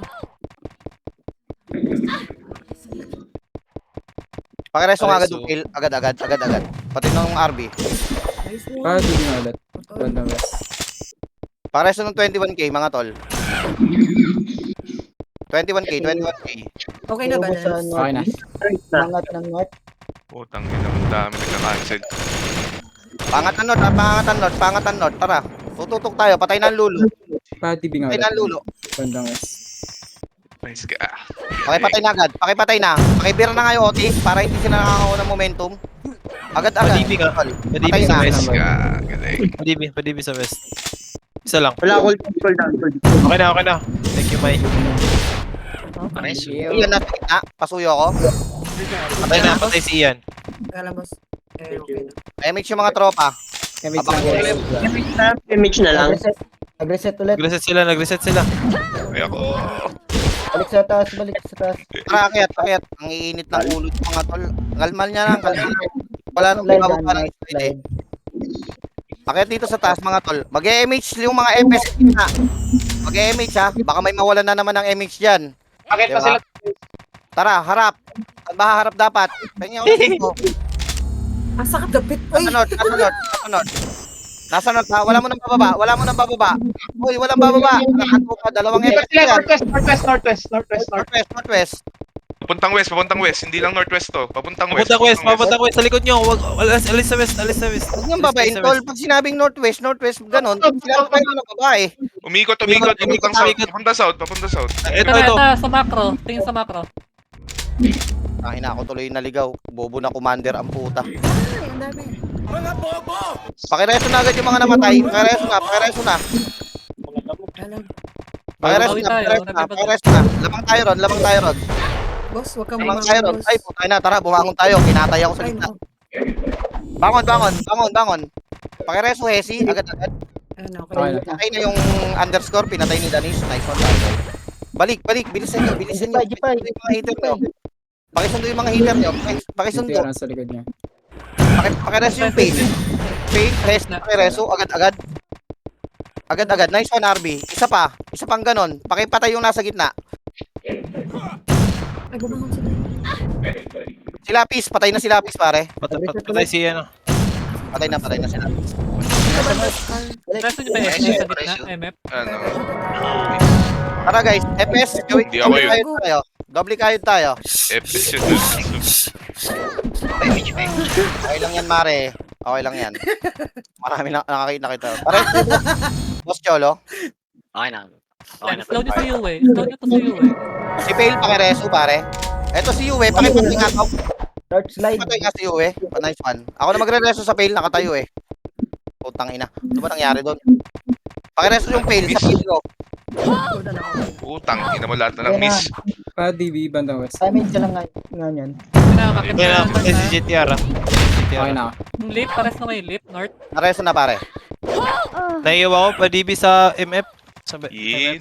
Pakireso nga agad Pareso. yung kill. Agad. Pati ng RB. Nice one. Pa, DB nga ulit. Bandang west. Pakireso ng 21k, mga tol. 21k. Okay na ba, Puro sa Nels? Okay na. northeast. Mangat ng north. Putang ina, ang dami nagka-cancel. Pangat ng North. Tara. Tututok tayo. Patay na ang lulo. Pa, DB nga Patay ulit. na ang lulo. Bandang west. Nice ka. Pakipatay na agad. Pakibira na ngayon, Oti. Para hindi sila nakakakuha ng momentum. Agad. Padibi ka. Tol. Padibi Patay sa na. west. Nice ka. Galing. Padibi sa west. Isa lang. Wala, cool down. Okay na. Thank you, May. Pareso. Iyan na sa gitna. Pasuyo ako. Patay si Ian. Kala boss. Okay na. MH yung mga tropa. Emit Abang lang. Image na lang. Nag-reset ulit. Nag-reset sila. Ay ako. Balik sa taas. Tara, akyat. Ang iinit ng ulo ng mga tol. Kalmal niya lang. Wala nang Slide bababa ng yan, slide. slide. Akyat dito sa taas mga tol. Mag-MH yung mga FS na. Mag-MH ha. Baka may mawalan na naman ng MH dyan. Bakit pa Diba? sila? Tara, harap. Saan ba haharap dapat? Tingnan ko dito. Asa ka dapit? Uy! Nasa north ha? Wala mo nang bababa. Uy, walang bababa. Nakato pa, dalawang Dito FS sila, yan. northwest. Papuntang west. Hindi lang northwest to. Papuntang west. Papuntang west. Sa likod nyo. Alis sa west. Huwag niyang babain, tol. Pag sinabing northwest, ganon. Sinabi kayo ng babae. Umikot. Papuntang south. Papunta south. Ito. Sa macro. Tingin sa macro. Tangina ako tuloy naligaw. Bobo na commander ang puta. Ay, ang dami. Pakireso na agad yung mga namatay. Pakireso na. Alam. Pakireso na. Lamang tayo ron. Boss, wag kang Lamang tayo ron. boss. Ay, puta na. Tara, bumangon tayo. Kinatay ako sa Ay, gitna. no. Bangon. Pakireso, Hesi. Agad. Ano, Okay okay. na. Patay na yung underscore. Pinatay ni Danis. Nice one. Balik. Bilisan nyo. Jipay. Yung mga hater nyo. Pakisundo yung mga hater nyo. Pakisundo. Tira sa likod niya. Pakireso yung pain. Rest. Pakireso. Agad. Nice one, RB. Isa pang ganon. Pakipatay yung nasa gitna. Ay, bumangon sila. Si Lapis. Patay na si Lapis, pare. Patay si Ian. Patay na si Lapis. Preso nyo ba yung FS sa gitna? MF? Ano? Tara guys, FS. Hindi ako yun. Doble kayod tayo. FS yun. Okay lang yan, Mare. Okay lang yan. Marami na nakakita kita. Pare, Boss Cholo. Okay na. Slow nyo sa Yue. Slow nyo to sa Yue. Si Pale pakireso, pare. Eto si Yue, pakipatay nga to. North slide. Pakipatay nga si Yue. Nice one. Ako na magre-reso sa Pale, nakatayo eh. Putang ina. Ano ba nangyari doon? Pakireso yung Pale sa Pale ko. Putang ina mo lahat na lang miss. Pa, DB, bandang west. Timing siya lang nga yan. Patay si GTR. Okay na. Yung lip, pares na may lip, north. Nareso na, pare. Naiiwa ko. Padibi sa MF.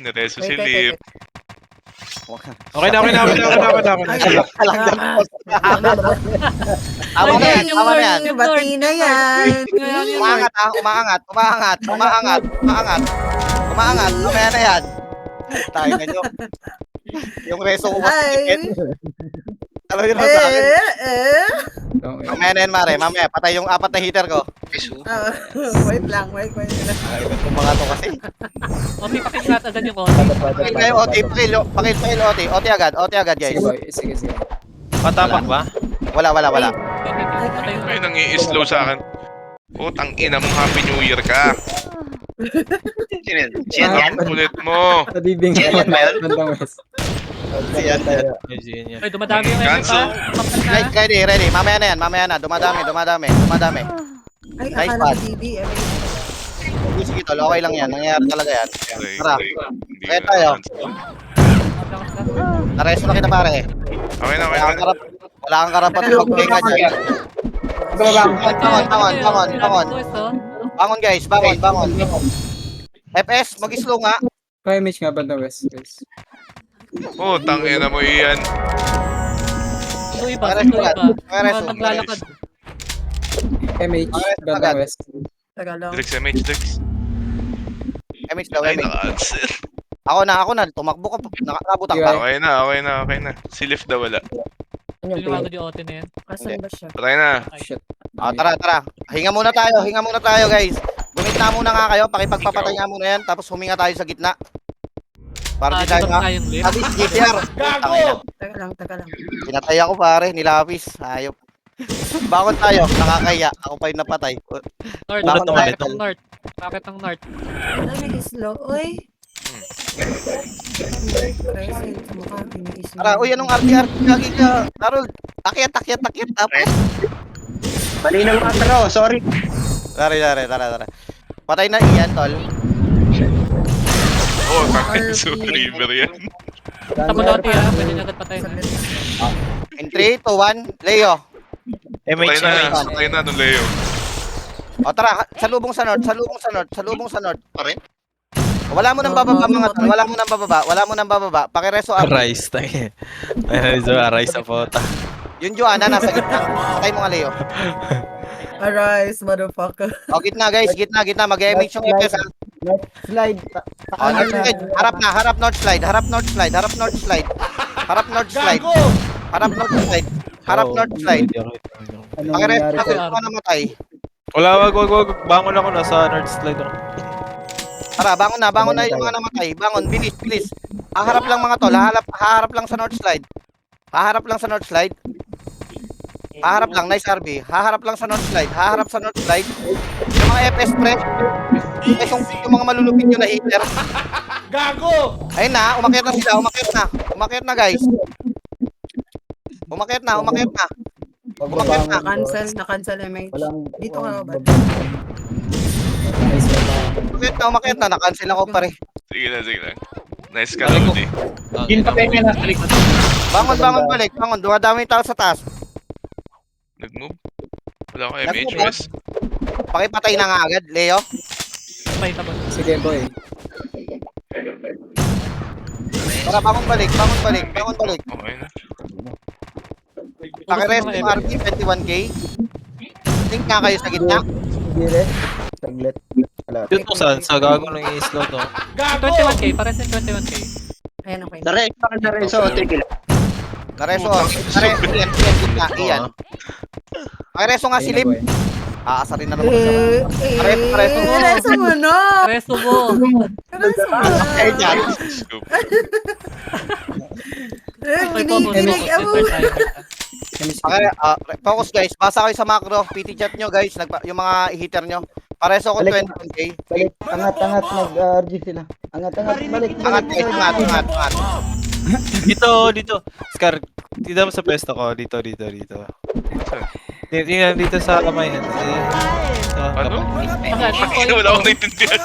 Nareso si Lip. Okay na. Tama na yan. Bati na yan. Umaangat. Mamaya na yan. Tayo na nyo. Yung reso ko Ay. Talo yun sa akin. Okay. Mamaya na yan, Mare. Mamaya, patay yung 4 na heater ko. Ah, wait lang. Wait. Ay, itong mga to kasi. Oti, pakilat agad yung Oti. Pakil kayo, Oti. Pakil, Oti. Oti agad, guys. Sige, boy. Sige. Patapak ba? Wala. Ay, nangi-slow sa akin. Putang ina mo, Happy New Year ka. Sino yan? Siyan yan? Ang kulit mo. Pa, DB nga bandang west. Yan. Ay, dumadami yung MF Cancel. ha. Ready. Mamaya na. Dumadami. Ay, Nice akala ko one. DB. Sige, tol. Okay lang yan. Nangyayari talaga yan. Tara. Hindi Kaya na tayo. cancel. Nareso na kita, pare. Okay na. Wala kang karapatan magpahinga dyan. Bangon, guys. Bangon. FS, mag-slow nga. Pa, image nga bandang west, guys. Putang ina mo iyan. Ito iba. Pakireso. Naglalakad. MH, Agad. bandang west. Teka lang. Drex, MH, Drex. MH daw, Ay, MH. naka-cancel. Ako na. Tumakbo ka. Nakakabutang ka. Okay na. Si Lift daw wala. Ano yung Tiniwagod pay? yung OT na yan. Asan ba siya? Patay na. Shit. Tara. Hinga muna tayo, guys. Gumit na muna nga kayo. Pakipagpapatay nga muna yan. Tapos huminga tayo sa gitna. Para di tayo Dito na. na yung lift. Sabi, GTR. Gago! Teka lang. Pinatay ako pare, nilapis. Ayop. Bakit tayo? Nakakaya. Ako pa yung napatay. North, Bakit bakit naman ang north? Bakit ang north? Ano, nag-slow? Uy! Present, mukha, pini-slow. Tara, uy, anong RTR? Gagi ka. Harold, takyat. Tapos. Mali ng atro, sorry. Tara. Patay na iyan, tol. Oh, tangin sa river yan. Tama na OT ha, pwede na agad patay na. In 3, 2, 1, Leo. Patay na nung Leo. O tara, salubong sa north. Pa rin? Wala mo nang bababa mga tol, wala mo nang bababa. Pakireso up. Arise, tayo. Arise sa pota. Yung Joanna nasa gitna. Patay mo nga Leo. Arise, motherfucker. O gitna guys, gitna. Mag-MH yung EPS ha. North slide. O, north slide. Harap north slide. Harap north slide. Harap north slide. Ano Pakireso nangyari ako sa... namatay. Wala, wag. Bangon ako, nasa north slide ako. Tara, bangon na yung mga namatay. Bangon, bilis. Haharap lang mga tol, haharap lang sa north slide. Haharap lang, nice RB. Haharap lang sa north slide. Yung mga FS pre. Yung mga malulupit yung na hitter. Gago! Ayun na, umakyat na sila, umakyat na guys. Umakyat na. Na-cancel MH. Walang... Dito ka ba? Umakyat na, na-cancel ako pare. Sige lang. Nice ka, Lodi. Yun pa tayo nasa likod. Bangon, balik. Dumadami yung tao sa taas. Nag-move. Wala ka MH, West. Pakipatay na nga agad, Leo. Patay tapos. Sige, boy. Tara, bangon balik. Okay na. Pakiresto yung RP, 21k. Think nga kayo sa gitna. Dire. Saglit. Wala. Yun to saan? Sa gago ng i-slow to. 21k, para sa 21k. Ayan, okay. Nareso, tigil. Nareso, iyan. Pakiresto nga si Lim. Aasarin na naman siya. Reso mo na! Resto mo! Ay, dyan. Scoop. Kinikilig ako. Focus guys, basa kayo sa macro. PT chat nyo guys, yung mga hitter nyo. Pareso ko Balik. 21k. Balik. Angat. Nag-RG sila. Angat. Balik. Angat guys, angat. Dito. Scar, dito mo sa pwesto ko. Dito. Tingnan dito sa kamay. Ano? Saan? Wala akong naintindihan.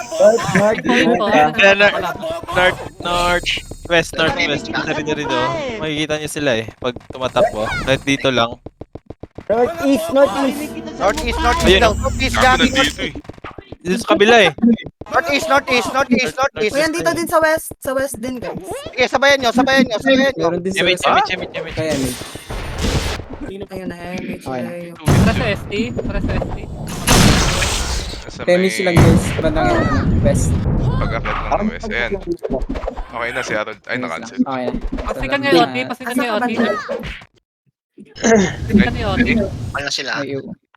North, west. Dito. Makikita niyo sila eh. Pag tumatakbo. Kahit dito lang. Northeast. Northeast Ayun. daw. Northeast Gago gabi. nandito eh. Dito sa kabila eh. Northeast. Uy, dito din sa west. Sa west din, guys. Sige, sabayan nyo. Meron din sa west. MH. Kaya MH. Ayun na, MH. Okay. Para sa ST. Nasa MH lang guys. Bandang west. pag-akit lang ng West. Ayan. Okay na si Harold. Ay, na-cancel. Okay na. Pasikan niya yung OT. Pasikan niya yung OT. Pasikan niya yung OT. Wala sila.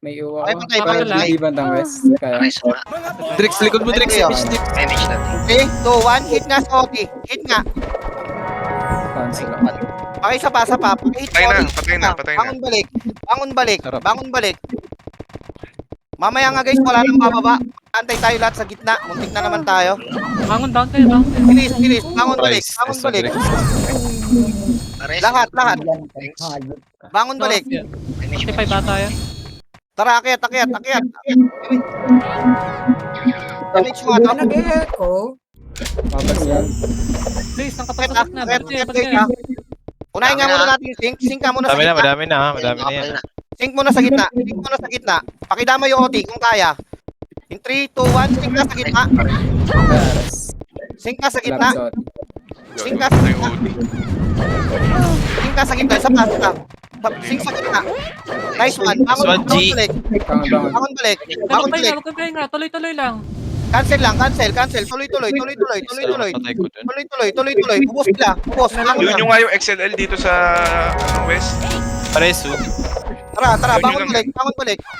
May uwa Ay, ko. patay, Parang patay. hindi bandang west. Kaya. Nice nga. Drix, likod mo Drix. Ay, Drix. Manage natin. 3, 2, 1. Hit nga sa OT. Hit nga. Cancel. Pakisa pa. Pakihit Patay na, OT. patay na. Bangon balik. Mamaya nga guys, wala nang bababa. Antay tayo lahat sa gitna. Muntik na naman tayo. Bangon down kayo. Bilis. Bangon balik. Lahat. Bangon balik. Manage, 45 bata yan. Tara, akyat. Damage mo ato. Nag-echo. Mabas yan. Please, ang Akyat, kapasok na. akyat, guys. Unahin nga muna natin yung sync. Sync ka muna sa gitna. Madami na yan. Sync muna sa gitna. Pakidama yung OT kung kaya. In 3, 2, 1. Sync ka sa gitna. Sync ka sa gitna. Sync ka sa gitna. Isa pa. Sing sa gitna. Nice one. Bangon, Nice one, G. bangon balik. Bangon. Bangon balik. Pero Bangon balik. magpahinga, tuloy-tuloy lang. Cancel lang, cancel. Tuloy-tuloy. Patay ko dun. Tuloy-tuloy. Ubos sila. Ubos. Bangon Yun na. yung nga yung XLL dito sa West. Pareso. Tara, Yun bangon yung balik.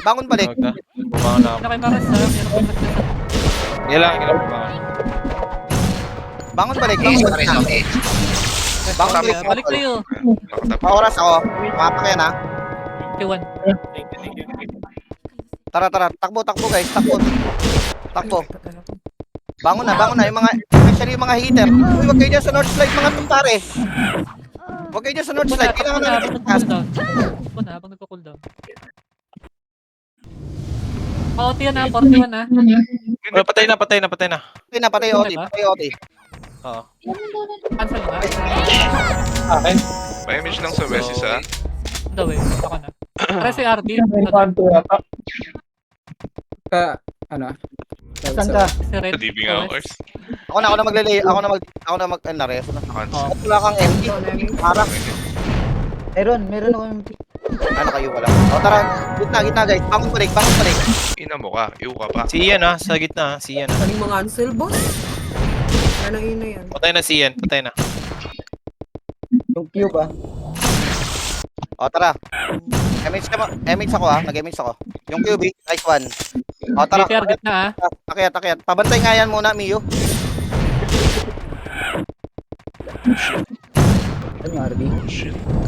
Bangon balik. Tawag na. Bumangon na ako. Meron kay Maras ha. Meron kay Maras ha. Kailangan bumangon. Bangon balik. Ace, Bangon Pares, balik. Ace. Bangon balik. Balik kayo. Pa oras ako. Mapa yan ha. 51. Tara. Takbo guys. Takbo. Bangon na. Yung mga, especially yung mga heater. Uy, wag kayo dyan sa north slide mga tumpare. Wag kayo dyan sa north slide. Kailangan na Habang nag-cast. nagko-cooldown. Habang nagko-cooldown. OT yan ha, 41 ha. Oh, patay na. Patay OT. Oo. Cancel nga. Akin. Pa-image lang sa West isa. Daw eh, ako na. Para si RD. Panto yata. Ano? Saan ka? Si Red. Leaving hours. Ako na maglilay. Ako na nareso na. Cancel. At wala kang empty. Para. Meron ako yung Ano kayo wala. O tara. Gitna guys. Bangon balik. Ina mo ka. Iu ka pa. Si Ian ha, sa gitna. Si Ian. Kaling mga cancel, boss. Ano yun na yan? Patay na si Ian. Patay na. yung cube ah. O tara. Emage ako ha. Nag-emage ako. Yung QB. Nice one. O tara. BTR gitna ha. Akyat. Pabantay nga yan muna, Mio. Ano yung RB?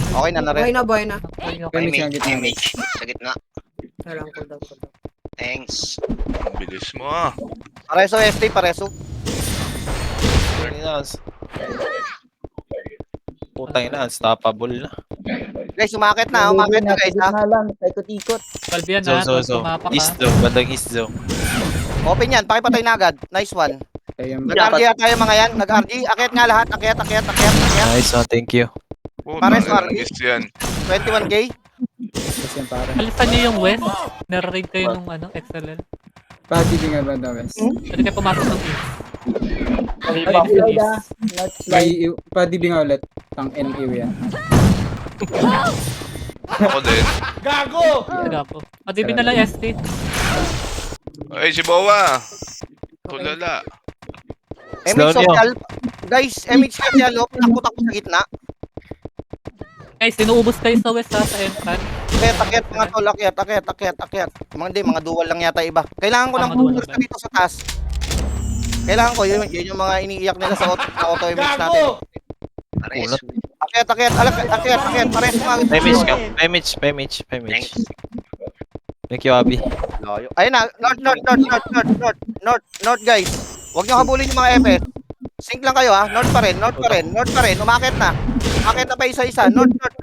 Okay na Buhay rin. na, buhay na. Image ang gitna. Image. Sa gitna. Kailangan cooldown. Thanks. Ang bilis mo ah. Pareso ST, pareso. Putang ina, unstoppable na. Guys, umakit na guys ha. Na lang, ikot-ikot. Valve yan So, ha. so. Tumapak East ha. zone, bandang east zone. Open yan, pakipatay na agad. Nice one. Ayun. Nag-RG tayo mga yan. Nag-RG. Akyat nga lahat. Akyat. Nice one, thank you. Puta, Pares, Mark. is yan. 21k. Tapos yan para. Alisan niyo yung West. Nare-raid kayo nung XLL. Pagibing nga ba daw, West? Pwede kayo pumasok ng East. North slide ah. North slide. May padibing nga ulit. Tang NEW yan. Ako din. Taga po. Adibi na lang ST. Ay, si Bowa. Tulala. Slow MH social. Guys, MH social. Takbo sa gitna. Guys, sinuubos kayo sa West ha, sa entrance. Akyat mga tol. Akyat. Mga dual lang yata iba. Kailangan ko ng Mga dual focus ba? na dito sa taas. Kailangan ko. Yun yung mga iniiyak nila sa auto image natin. Pares. Akyat. Pares mga Image ka. Image. Thanks. Thank you, Abby. Layo. Ayun na, north guys. Huwag niyo habulin yung mga FS. Sync lang kayo ha. North pa rin. Umakit na. Umakit na pa isa-isa. North guys.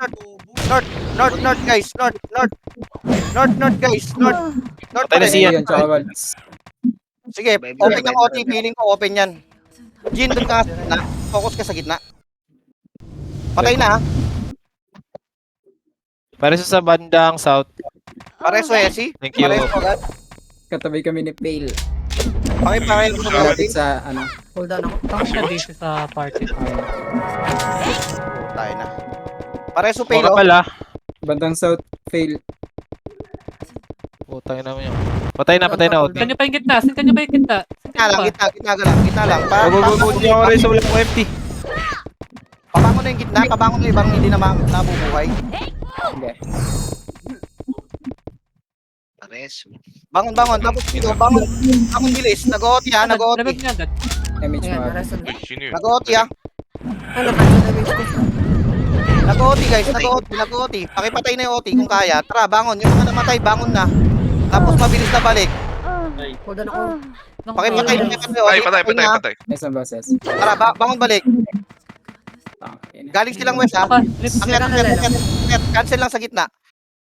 North guys. North pa Patay na si rin. Ian. Ayun, tsaka wal. Sige, open yung OT. Feeling ko open yan. Jin, doon ka na. Focus ka sa gitna. Patay na ha. Pareso sa bandang south. Pareso Esi. Thank you. Pareso agad. Katabi kami ni Pale. Pakipakain ko sa Malapit sa ano. Cooldown ako. Tapos na DC sa party. Tayo na. Pareso Baka payload. pala. Bandang south, Fail. Putang ina mo yun. Patay na, OT. Sinkan nyo pa yung gitna. Sinkan nyo pa yung gitna. Gitna lang. Hindi ako rin sa walang empty. Pabangon na yung gitna. Pabangon na ibang hindi na nabubuhay. Hindi. Pares. Bangon. Tapos dito, bangon bilis. Nag-OT ha. Revive nyo agad. Image Ayan, mo. nareso na. Uy, sino yun? Nag-OT ha. Ano, cancel na image ko. Nag-OT guys. Nag-OT. Pakipatay na yung OT kung kaya. Tara, bangon. Yung mga namatay, bangon na. Tapos mabilis na balik. Cooldown ako. Pakipatay na yung OT. Ay, patay. Isang boses. Tara, bangon balik. Galing silang west ha. Ako, lips. Akyat. Cancel lang sa gitna.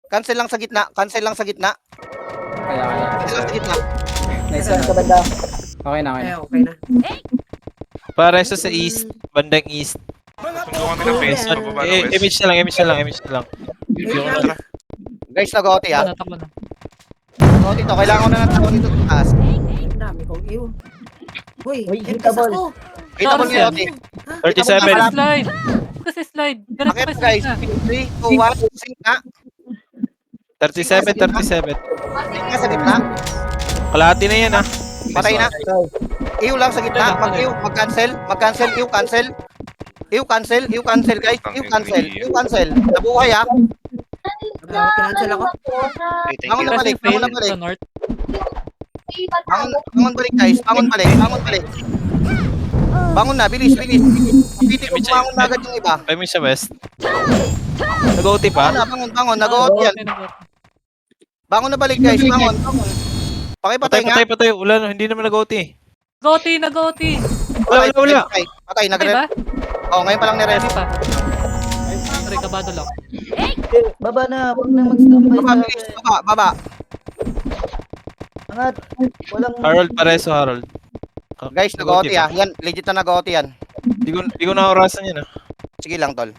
Cancel lang sa gitna. Kaya. Cancel lang sa gitna. Nice Saan one. ka banda? Okay na. Okay na. Pareso sa east, bandang east. Sundo kami ng face. Pababa ng West. Image na lang. Tara. Guys, nag-OT ha. Takbo na. OT to. Kailangan ko na ng tao dito sa taas. Ang dami kong iyo. Uy, Uy, emptas hitabol. ako. Kita mo yung OT. 37. Slide. Kasi slide. Diretso Akit pa guys. slide na. 3, 2, 1. Sync na. 37, 37. Sync na sa gitna. Kalahati na yan, ah. Patay na. Iw lang sa gitna. Mag-iw. Mag-cancel. Mag-cancel. Iw cancel. Iw cancel. Iw cancel guys. Iw cancel. Iw cancel. Nabuhay ah. Kinansel ako. Okay, thank Bangon you. na balik. Pressing Bangon na fail balik. sa north. Bangon balik guys. Bangon balik. Bangon balik. Bangon na. Bilis. Bilis. Piti ko bangon na agad yung iba. Kaya mo sa west. Nag-OT pa? Bangon na. Bangon. Bangon. Nag-OT yan. Bangon na balik guys. Bangon. Bangon. Pakipatay nga. Patay. Wala na, hindi naman nag-OT. Nag-OT. Wala. Patay. Okay ba? Oh, ngayon pa lang ni-rest. Hindi pa. Sorry, kabado lang. Baba na, huwag na mag-standby Baba. sa... Bilis. Baba. Angat. Walang... Harold, pareso, Harold. Guys, nag-OT ah. Yan. Legit na nag-OT yan. Di ko na-orasan yan, ah. Sige lang tol.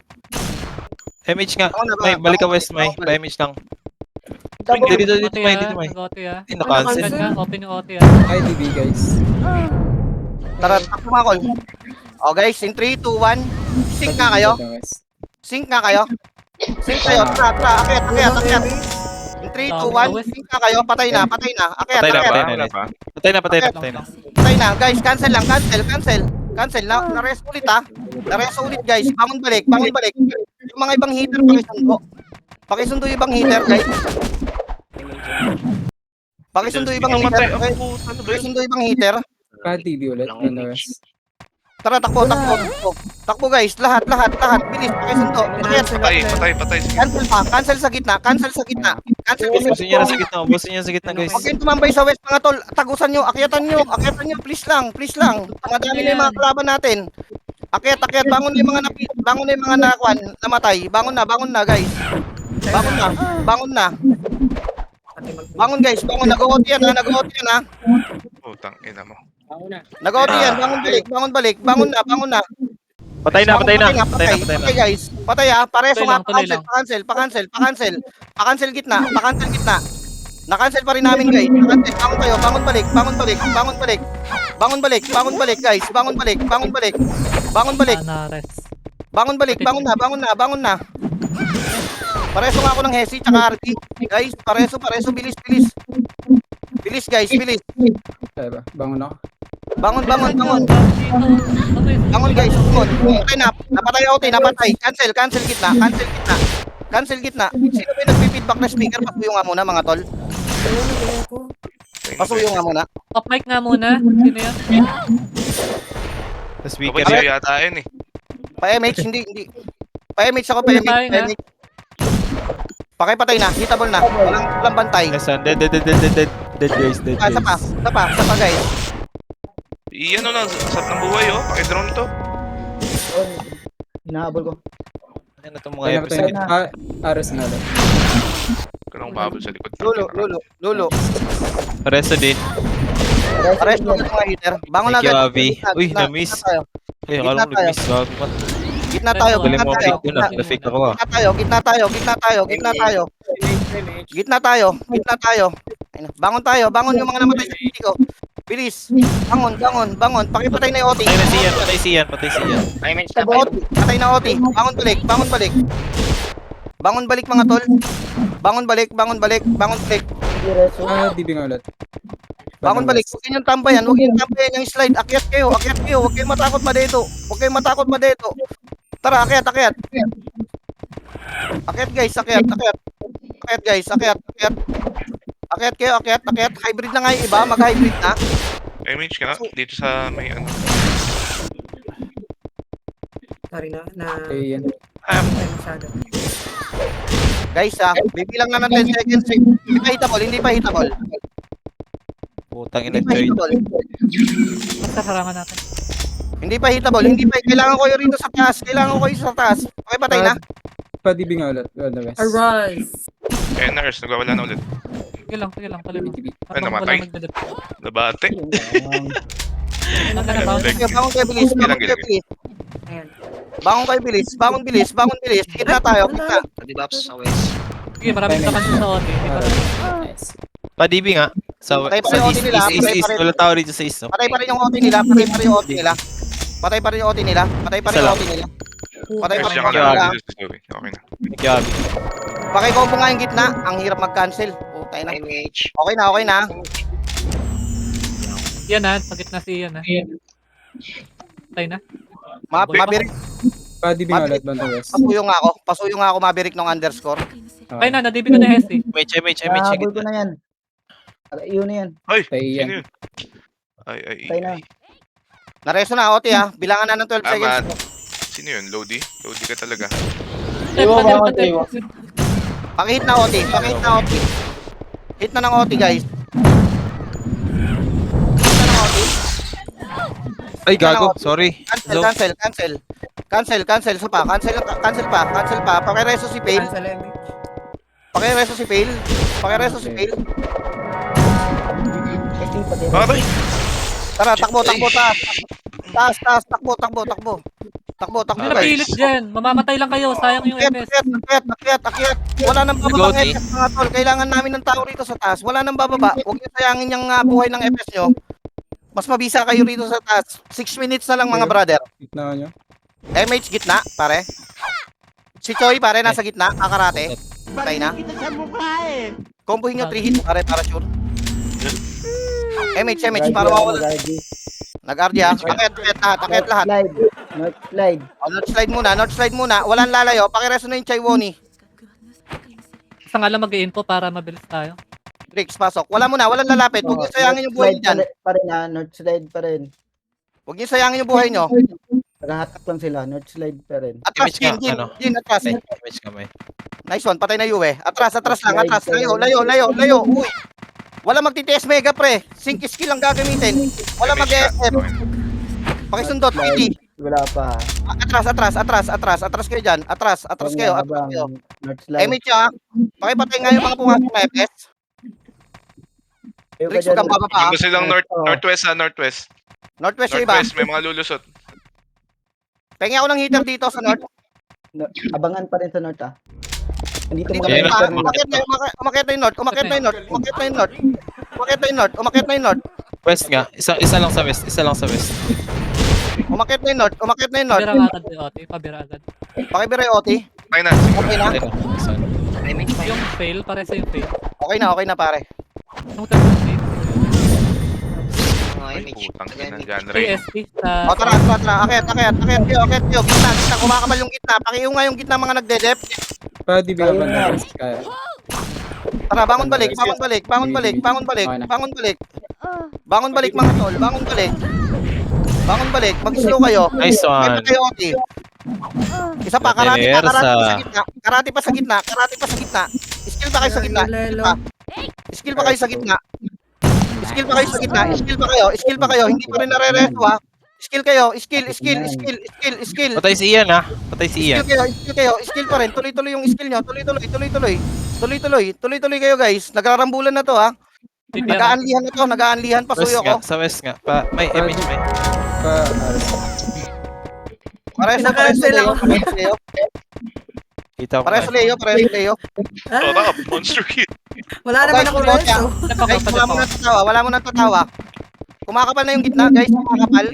MH nga. Bangon na ba? May, balik ka west, may. Bangon. Pa-MH lang. Tabo. Dito, OT may. Nag-OT ah. Hindi na-cancel. Agad nga, open yung OT ah. Hi, DB guys. Tara, takbo mga call. Oh guys, in 3, 2, 1. Sync na kayo. Sync na kayo. Sync kayo. Tara. Akyat. In 3, 2, 1. Sync na kayo. Patay na. Akyat. Patay na. Patay na. Guys, cancel lang. Cancel. Na-rest ulit ah. Na-rest ulit guys. Bangon balik. Yung mga ibang hitter, pakisundo yung ibang hitter guys. Pakisundo yung ibang hitter. Pakisundo yung ibang hitter. Pa, DB ulit. West. Tara, takbo. Takbo guys. Lahat. Bilis. Pakisundo. Patay. Cancel sa gitna. Busin niya sa gitna, guys. Huwag kayong tumambay sa west mga tol. Tagusan nyo. Akyatan nyo. Please lang. Madami na yung mga kalaban natin. Akyat. Bangon na yung mga namatay. Bangon na guys. Bangon na. Bangon guys. Nag-OT yan ha. Putang ina mo. Nag-OT yan. Bangon balik. Bangon na. Patay na. Patay guys. Patay ha. Pareso nga. Tuloy lang. Pa-cancel gitna. Na-cancel pa rin namin guys. Bangon kayo. Bangon balik guys. Bangon balik. Na-rest. Bangon na. Pareso nga ako ng Hesi tsaka RP. Guys, pareso. Bilis. Bilis guys. Kaya ba? Bangon ako. Bangon guys. Patay na. Napatay. Cancel gitna. Sino ba yung nagpi-feedback na speaker? Pasuyo nga muna mga tol. Pasuyo nga muna. Top mic nga muna. Sino yan? Sa speaker Kapag yan. yata yun eh. Pa-MH, hindi. Pa-MH ako, pa-MH. Pakipatay na. Hitable na. Walang bantay. Dead guys. Isa pa guys. Iyan lang, sat ng buhay oh. Pakidrone to. Hinahabol ko. Ano itong mga Patay episode? na. Aras na lang. Kanong babol sa likod. Lulo. Pareso din. Pareso ng mga hitter. Bangon na Thank you, agad. Avi. Uy, na-miss. Ay, akala ko nag-miss. Gago pa. Gitna tayo. Galing mo fake dun ah. Na-fake ako ah. Gitna tayo. Ayun na. Bangon yung mga namatay sa city ko. Bilis. Bangon. Pakipatay na yung OT. Patay si Ian. Patay na OT. Bangon balik. Bangon balik mga tol. Bangon balik. DB nga ulit. Bangon balik. Huwag yung tambayan yung slide. Akyat kayo. Huwag kayong matakot madeto. Tara, akyat. Akyat guys. Akyat. Hybrid na nga yung iba. Mag-hybrid na. MH ka na. Dito sa may ano. Sorry na. Okay, yan. Masyado. Guys bibilang na ng 10 seconds. Hindi pa hitable. Putang ina, Joy. Basta harangan natin. Hindi pa hitable. Kailangan ko yung rito sa taas. Okay, patay na. Pa, DB nga ulit. The West. Arise. NRS, nagwawala na ulit. Sige lang, pala mo. DB. Ay, namatay. Nabate. Bangon kayo bilis. Ayan. Bangon bilis. Gitna tayo. Debuffs sa west. Sige, maraming takan sa OT. Nice. Pa-DB nga. Sa Patay pa rin yung OT nila. east. Wala tao rito sa east. No? Patay pa rin yung OT nila. Patay West pa siya ka rin na. lang. Okay na. Thank you, Abby. Pakicombo nga yung gitna. Ang hirap mag-cancel. Putay na. Image. Okay na, okay na. Yan na, sa gitna si Ian ha. Patay na. Mabirik. Pa-DB nga ulit, bandang west. Pasuyo nga ako. Pasuyo nga ako mabirik ng underscore. Patay na, nadibig ko na Hesi. MH. Habol ko na yan. Yun na yan. Ay, Kay Ian. sino yun? Ay. Patay na. Nareso na, Oti ha. Bilangan na ng 12 seconds. Aman. Sino yun? Lodi? Lodi ka talaga. Pakihit na, Oti. Pakihit na, Oti. Hit na ng Oti, guys. Hit na ng Oti. Ay, gago. Sorry. Cancel. Sa pa. Cancel pa. Pakireso si Pale. Cancel MH. Pakireso si Pale. Kasi pati Aray! Tara, takbo, taas. Takbo, Hindi guys. napilit dyan. Mamamatay lang kayo. Sayang yung MS. Akyat. Wala nang bababa ng Lodi. FS, mga tol. Kailangan namin ng tao rito sa taas. Wala nang bababa. Huwag niyo sayangin yung buhay ng FS nyo. Mas mabisa kayo rito sa taas. 6 minutes na lang, mga brother. Gitna nyo. MH gitna, pare. Si Choi, pare, nasa gitna. Kakarate. Patay na. Combohin nyo 3 hits, pare, para sure. MH, para mawala. Nag-RD ha. Akyat lahat. North slide. North slide muna. Walang lalayo. Pakireso na yung Chaiwoni. Isa nga lang mag-i-info para mabilis tayo. Bricks, pasok. Walang lalapit. Huwag niyo sayangin yung buhay dyan. Pa rin ha. North slide pa rin. Huwag niyo sayangin yung buhay nyo. Nakahatak lang sila. North slide pa rin. Atras, MH ka, Jin, ano? atras. MH kamay. Nice one, patay na Yue. Atras lang, atras. Layo. Uy. Wala magtitiis mega pre. Sync skill ang gagamitin. Wala mag-ESF. Pakisundot, PD. Wala pa. Atras kayo dyan. Atras kayo. North slide. MH ha. Pakipatay nga yung mga pumasok na FS. Bricks, huwag kang bababa ha. Maganda silang northwest. Northwest yung iba. Northwest, may mga lulusot. Pengi ako ng heater dito sa north. Abangan pa rin sa north ah. Nandito Dito mga Ayun, pa. north. Umakyat na yung north. Umakyat na yung north. West nga. Isa lang sa west. Umakyat na yung north. Pabira agad si Oti. Pabira agad. Pakibiray Oti. Ay na. Okay na. Ayun, isa. Image pa Yung fail, pare sa yung fail. Okay na pare. Yung third fail. mga Ay, image. putang ina Image. dyan, Ray. PST sa... O tara. Akyat. Yo. Gitna. Kumakabal yung gitna. Pakiyo nga yung gitna mga nagde-dep. Pa-DB nga bandang west. Kaya. Tara, bangon balik mga tol. Bangon balik. Mag-slow kayo. Nice Kaya one. pa kayo, Oti. Isa pa, karate pa sa gitna. Skill pa kayo sa gitna. Skill pa kayo sa gitna. Hindi pa rin nare-resto ha. Skill kayo. Skill. Patay si Ian ha. Skill pa rin. Tuloy-tuloy yung skill nyo. Tuloy-tuloy kayo guys. Nagrarambulan na to ha. Nag-aanlihan pa West suyo ko. nga. Sa west nga. May MH may. Pareso Leo. Kita ko. Pareso Leo. Tara, monster kid. Wala naman ako Guys, reso. Guys, wala mo nang tatawa. Kumakapal na yung gitna, guys. Kumakapal.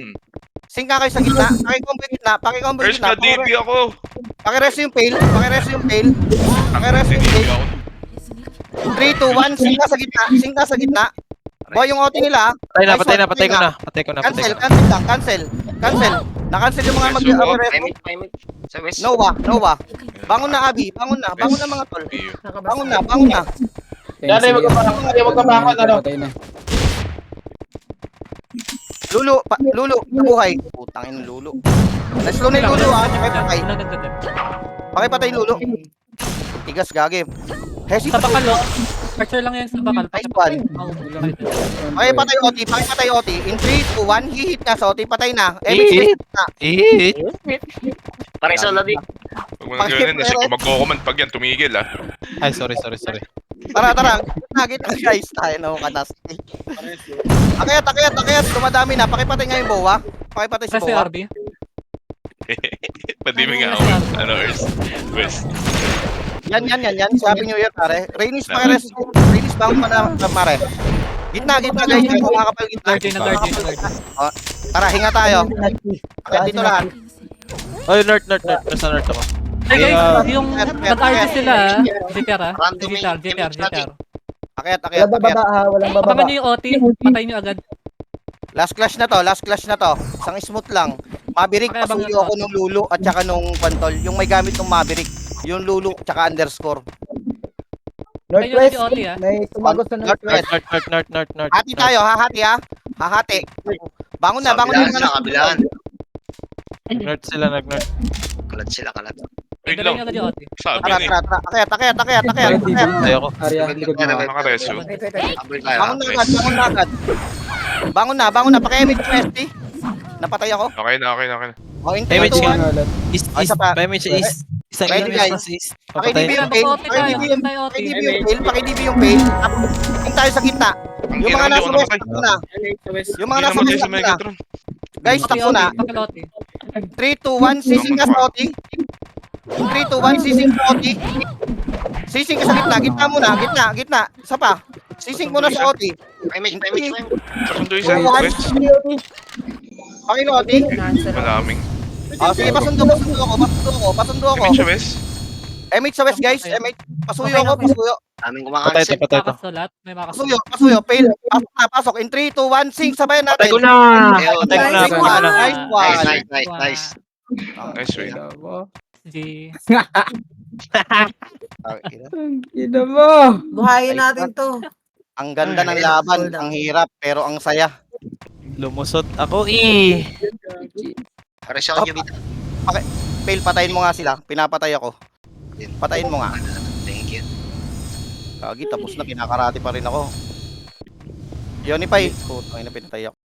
Sing ka kayo sa gitna. Pakicombo yung gitna. First na DB ako. Pakireso yung fail. 3, 2, 1. Sing ka sa gitna. Boy, yung OT nila. Patay ko na. Cancel. Na-cancel yung mga mag-reso. Image. Sa west. Nova. Bangon na, Abi. Bangon na mga tol. Bangon na. Dali, wag ka bakit, ano? Patay na. Lulu, nabuhay. Putang ina Lulu. Na-slow na yung Lulu ha. Pakipatay Lulu. Tigas gagi. Hesi Sa bakal, oh. Archer lang yan sa bakal. Nice one. Pakipatay OT. In 3, 2, 1. Hihit na sa OT. Patay na. Pare sa lobby. Huwag mo nang gawin kasi kung magko-command pag yan, tumigil ah. Ay, sorry. Tara. Gitna guys. Tayo na mga katas. Akyat. Dumadami na. Pakipatay nga yung bowa. Pakipatay si Press yung bowa. RB. Padimi nga ako. West. Yan. Sabi nyo yan, pare. Rainis bangon pa na, pare. Gitna, guys. Kumakapal gitna. Guardian na. Tara, hinga tayo. Akyat dito lahat. Oy, north. Nasa north ako. Hey guys, Ah, yung nag-RG sila GTR ah. GTR. Akyat. Walang bababa ha, walang bababa. Abangan nyo yung OT, patay nyo agad. Last clash na to. Isang smooth lang. Maverick, Okay, abang pasuyo na to. ako nung Lulu at saka nung Pantol. Yung may gamit ng Maverick. Yung Lulu tsaka underscore. Northwest, Ayun, yung OT, ah. may tumagos sa Northwest. North. Hati tayo, hahati ha. Hahati. Bangon na. Kabilaan. North sila, nag-north. Kalat sila, kalat. Wait Dala nyo lang. agad yung OT. Sabi Tara. na eh. Akyat. Tayo ako. Area, likod mo. Nakareso. Abol tayo. Bangon na agad. Bangon na. Paki-image mo, ST. Napatay ako. Okay na. O, in 3, Image 2, ka. 1. East. Isa pa. By image East. Isang Ready, image guys. sa East. Pakidb yung fail. OT tayo, OT. Pakidb yung fail. Yung tayo sa gitna. Ang Yung ina mga mo, di nasa ako west, namatay. takbo na. Yung mga Hindi nasa namatay west, sa takbo na. Megatron. Guys, takbo na. Pakal OT. 3, 2, 1, sising ka sa OT. 3, 2, 1, sising sa OT. Sising ka sa gitna. Gitna muna. Gitna. Isa pa. Sising muna sa OT. Image. Kasundo isa. West. Okay na OT. Malaming. Sige, pasundo ako. Image sa west. MH sa west, guys. MH. Pasuyo ako. Daming Patay kumakansel. to. Makasulat. May makasulat. Pasuyo. Fail. Pasok. In 3, 2, 1, sing. Sabayan natin. Ayun. Nice one. Nice. Nice way. G. Ina mo! Buhayin natin to. Ang ganda ng laban. Ang hirap, pero ang saya. Lumusot ako eh. Kareso nyo dito. Fail, patayin mo nga sila. Pinapatay ako. Patayin mo nga. Thank you. Kagi, tapos na. Kinakarate pa rin ako. Yonipay. Putang ina, pinatay ako.